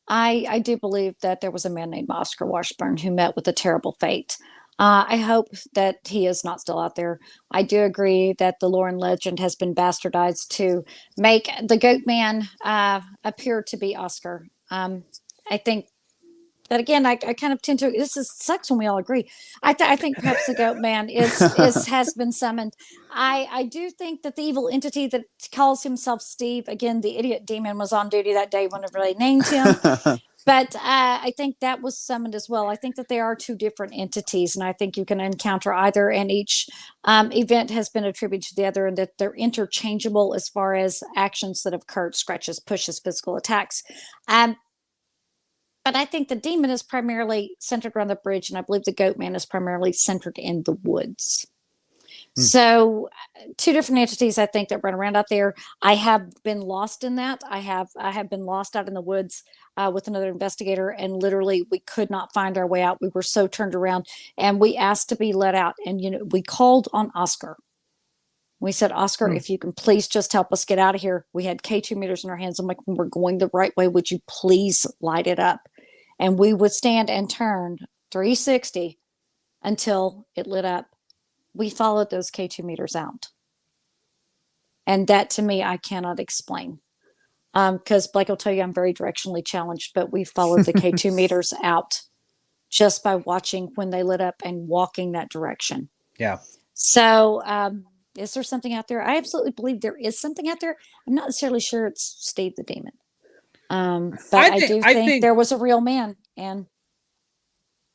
I do believe that there was a man named Oscar Washburn who met with a terrible fate. I hope that he is not still out there. I do agree that the lore and legend has been bastardized to make the Goatman appear to be Oscar. I think that again, I kind of tend to. Sucks when we all agree. I think perhaps the Goatman has been summoned. I do think that the evil entity that calls himself Steve, again, the idiot demon, was on duty that day whenever they named him. But I think that was summoned as well. I think that there are two different entities, and I think you can encounter either, and each event has been attributed to the other, and that they're interchangeable as far as actions that have occurred: scratches, pushes, physical attacks. But I think the demon is primarily centered around the bridge, and I believe the Goatman is primarily centered in the woods. So, two different entities, I think, that run around out there. I have been lost in that. I have been lost out in the woods with another investigator, and literally we could not find our way out. We were so turned around, and we asked to be let out. And we called on Oscar. We said, Oscar, if you can please just help us get out of here. We had K2 meters in our hands. I'm like, when we're going the right way, would you please light it up? And we would stand and turn 360 until it lit up. We followed those K2 meters out. And that, to me, I cannot explain. Because Blake will tell you I'm very directionally challenged, but we followed the K2 meters out just by watching when they lit up and walking that direction. Yeah. So, is there something out there? I absolutely believe there is something out there. I'm not necessarily sure it's Steve the Demon. But I do think there was a real man. And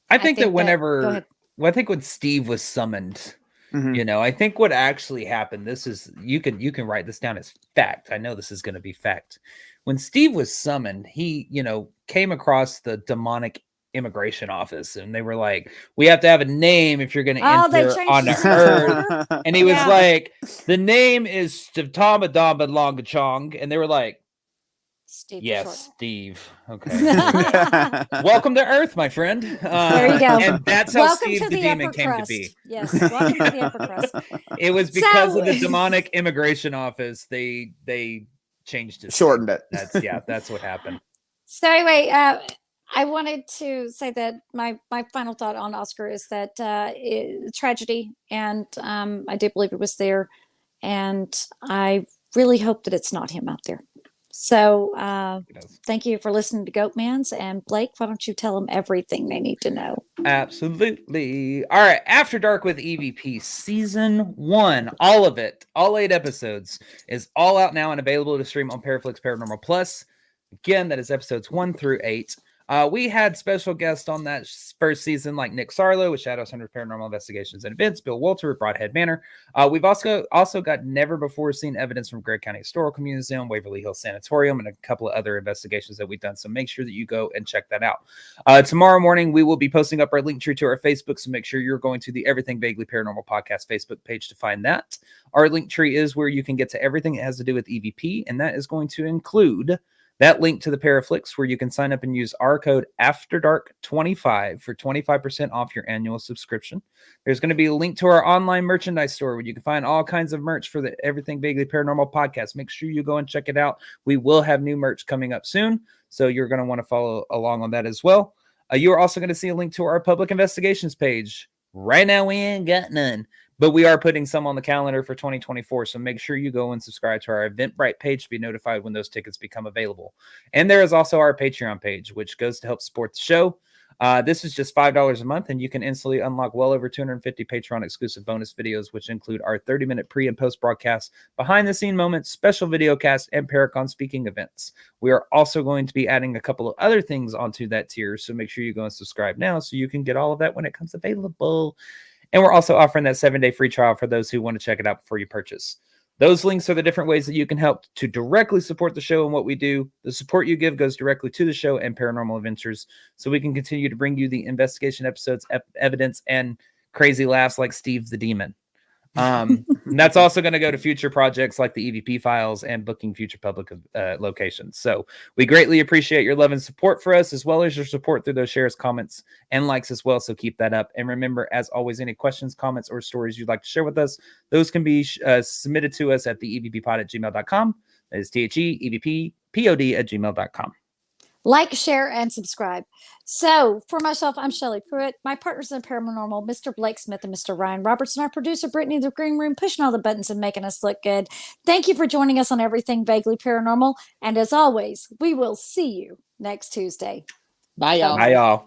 I think that whenever, I think when Steve was summoned, I think what actually happened, this is, you can write this down as fact. I know this is going to be fact. When Steve was summoned, he, came across the demonic immigration office, and they were like, we have to have a name if you're going to enter on Earth. And he was like, the name is Stavamadamba Longachong. And they were like, Steve. Yes, Steve. Okay. Welcome to Earth, my friend. There you go. And that's how Steve the Demon came to be. Yes, welcome to the upper crust. It was because of the demonic immigration office. They changed it. Shortened it. That's what happened. So anyway, I wanted to say that my final thought on Oscar is that tragedy, and I do believe it was there, and I really hope that it's not him out there. So thank you for listening to Goatmans. And Blake, why don't you tell them everything they need to know? Absolutely. All right. After Dark with EVP Season 1, all of it, all 8 episodes, is all out now and available to stream on Paraflix Paranormal Plus. Again, that is episodes 1 through 8. We had special guests on that first season, like Nick Sarlo with Shadows Hunters Paranormal Investigations and Events, Bill Walter with Broadhead Manor. We've also got never before seen evidence from Gregg County Historical Museum, Waverly Hills Sanatorium, and a couple of other investigations that we've done. So make sure that you go and check that out. Tomorrow morning, we will be posting up our link tree to our Facebook. So make sure you're going to the Everything Vaguely Paranormal Podcast Facebook page to find that. Our link tree is where you can get to everything that has to do with EVP, and that is going to include that link to the Paraflix, where you can sign up and use our code AFTERDARK25 for 25% off your annual subscription. There's going to be a link to our online merchandise store where you can find all kinds of merch for the Everything Vaguely Paranormal podcast. Make sure you go and check it out. We will have new merch coming up soon, so you're going to want to follow along on that as well. You are also going to see a link to our public investigations page. Right now, we ain't got none, but we are putting some on the calendar for 2024. So make sure you go and subscribe to our Eventbrite page to be notified when those tickets become available. And there is also our Patreon page, which goes to help support the show. This is just $5 a month, and you can instantly unlock well over 250 Patreon exclusive bonus videos, which include our 30-minute pre and post broadcasts, behind the scene moments, special video casts, and Paracon speaking events. We are also going to be adding a couple of other things onto that tier. So make sure you go and subscribe now so you can get all of that when it comes available. And we're also offering that 7-day free trial for those who want to check it out before you purchase. Those links are the different ways that you can help to directly support the show and what we do. The support you give goes directly to the show and Paranormal Adventures, so we can continue to bring you the investigation episodes, evidence, and crazy laughs like Steve the Demon. And that's also going to go to future projects like the EVP files and booking future public locations. So we greatly appreciate your love and support for us, as well as your support through those shares, comments, and likes as well. So keep that up. And remember, as always, any questions, comments, or stories you'd like to share with us, those can be submitted to us at the evppod@gmail.com. That is THEEVPPOD@gmail.com. Like, share, and subscribe. So, for myself, I'm Shelley Pruitt. My partners in Paranormal, Mr. Blake Smith and Mr. Ryan Robertson. Our producer, Brittany, the Green Room, pushing all the buttons and making us look good. Thank you for joining us on Everything Vaguely Paranormal. And as always, we will see you next Tuesday. Bye, y'all. Bye, y'all.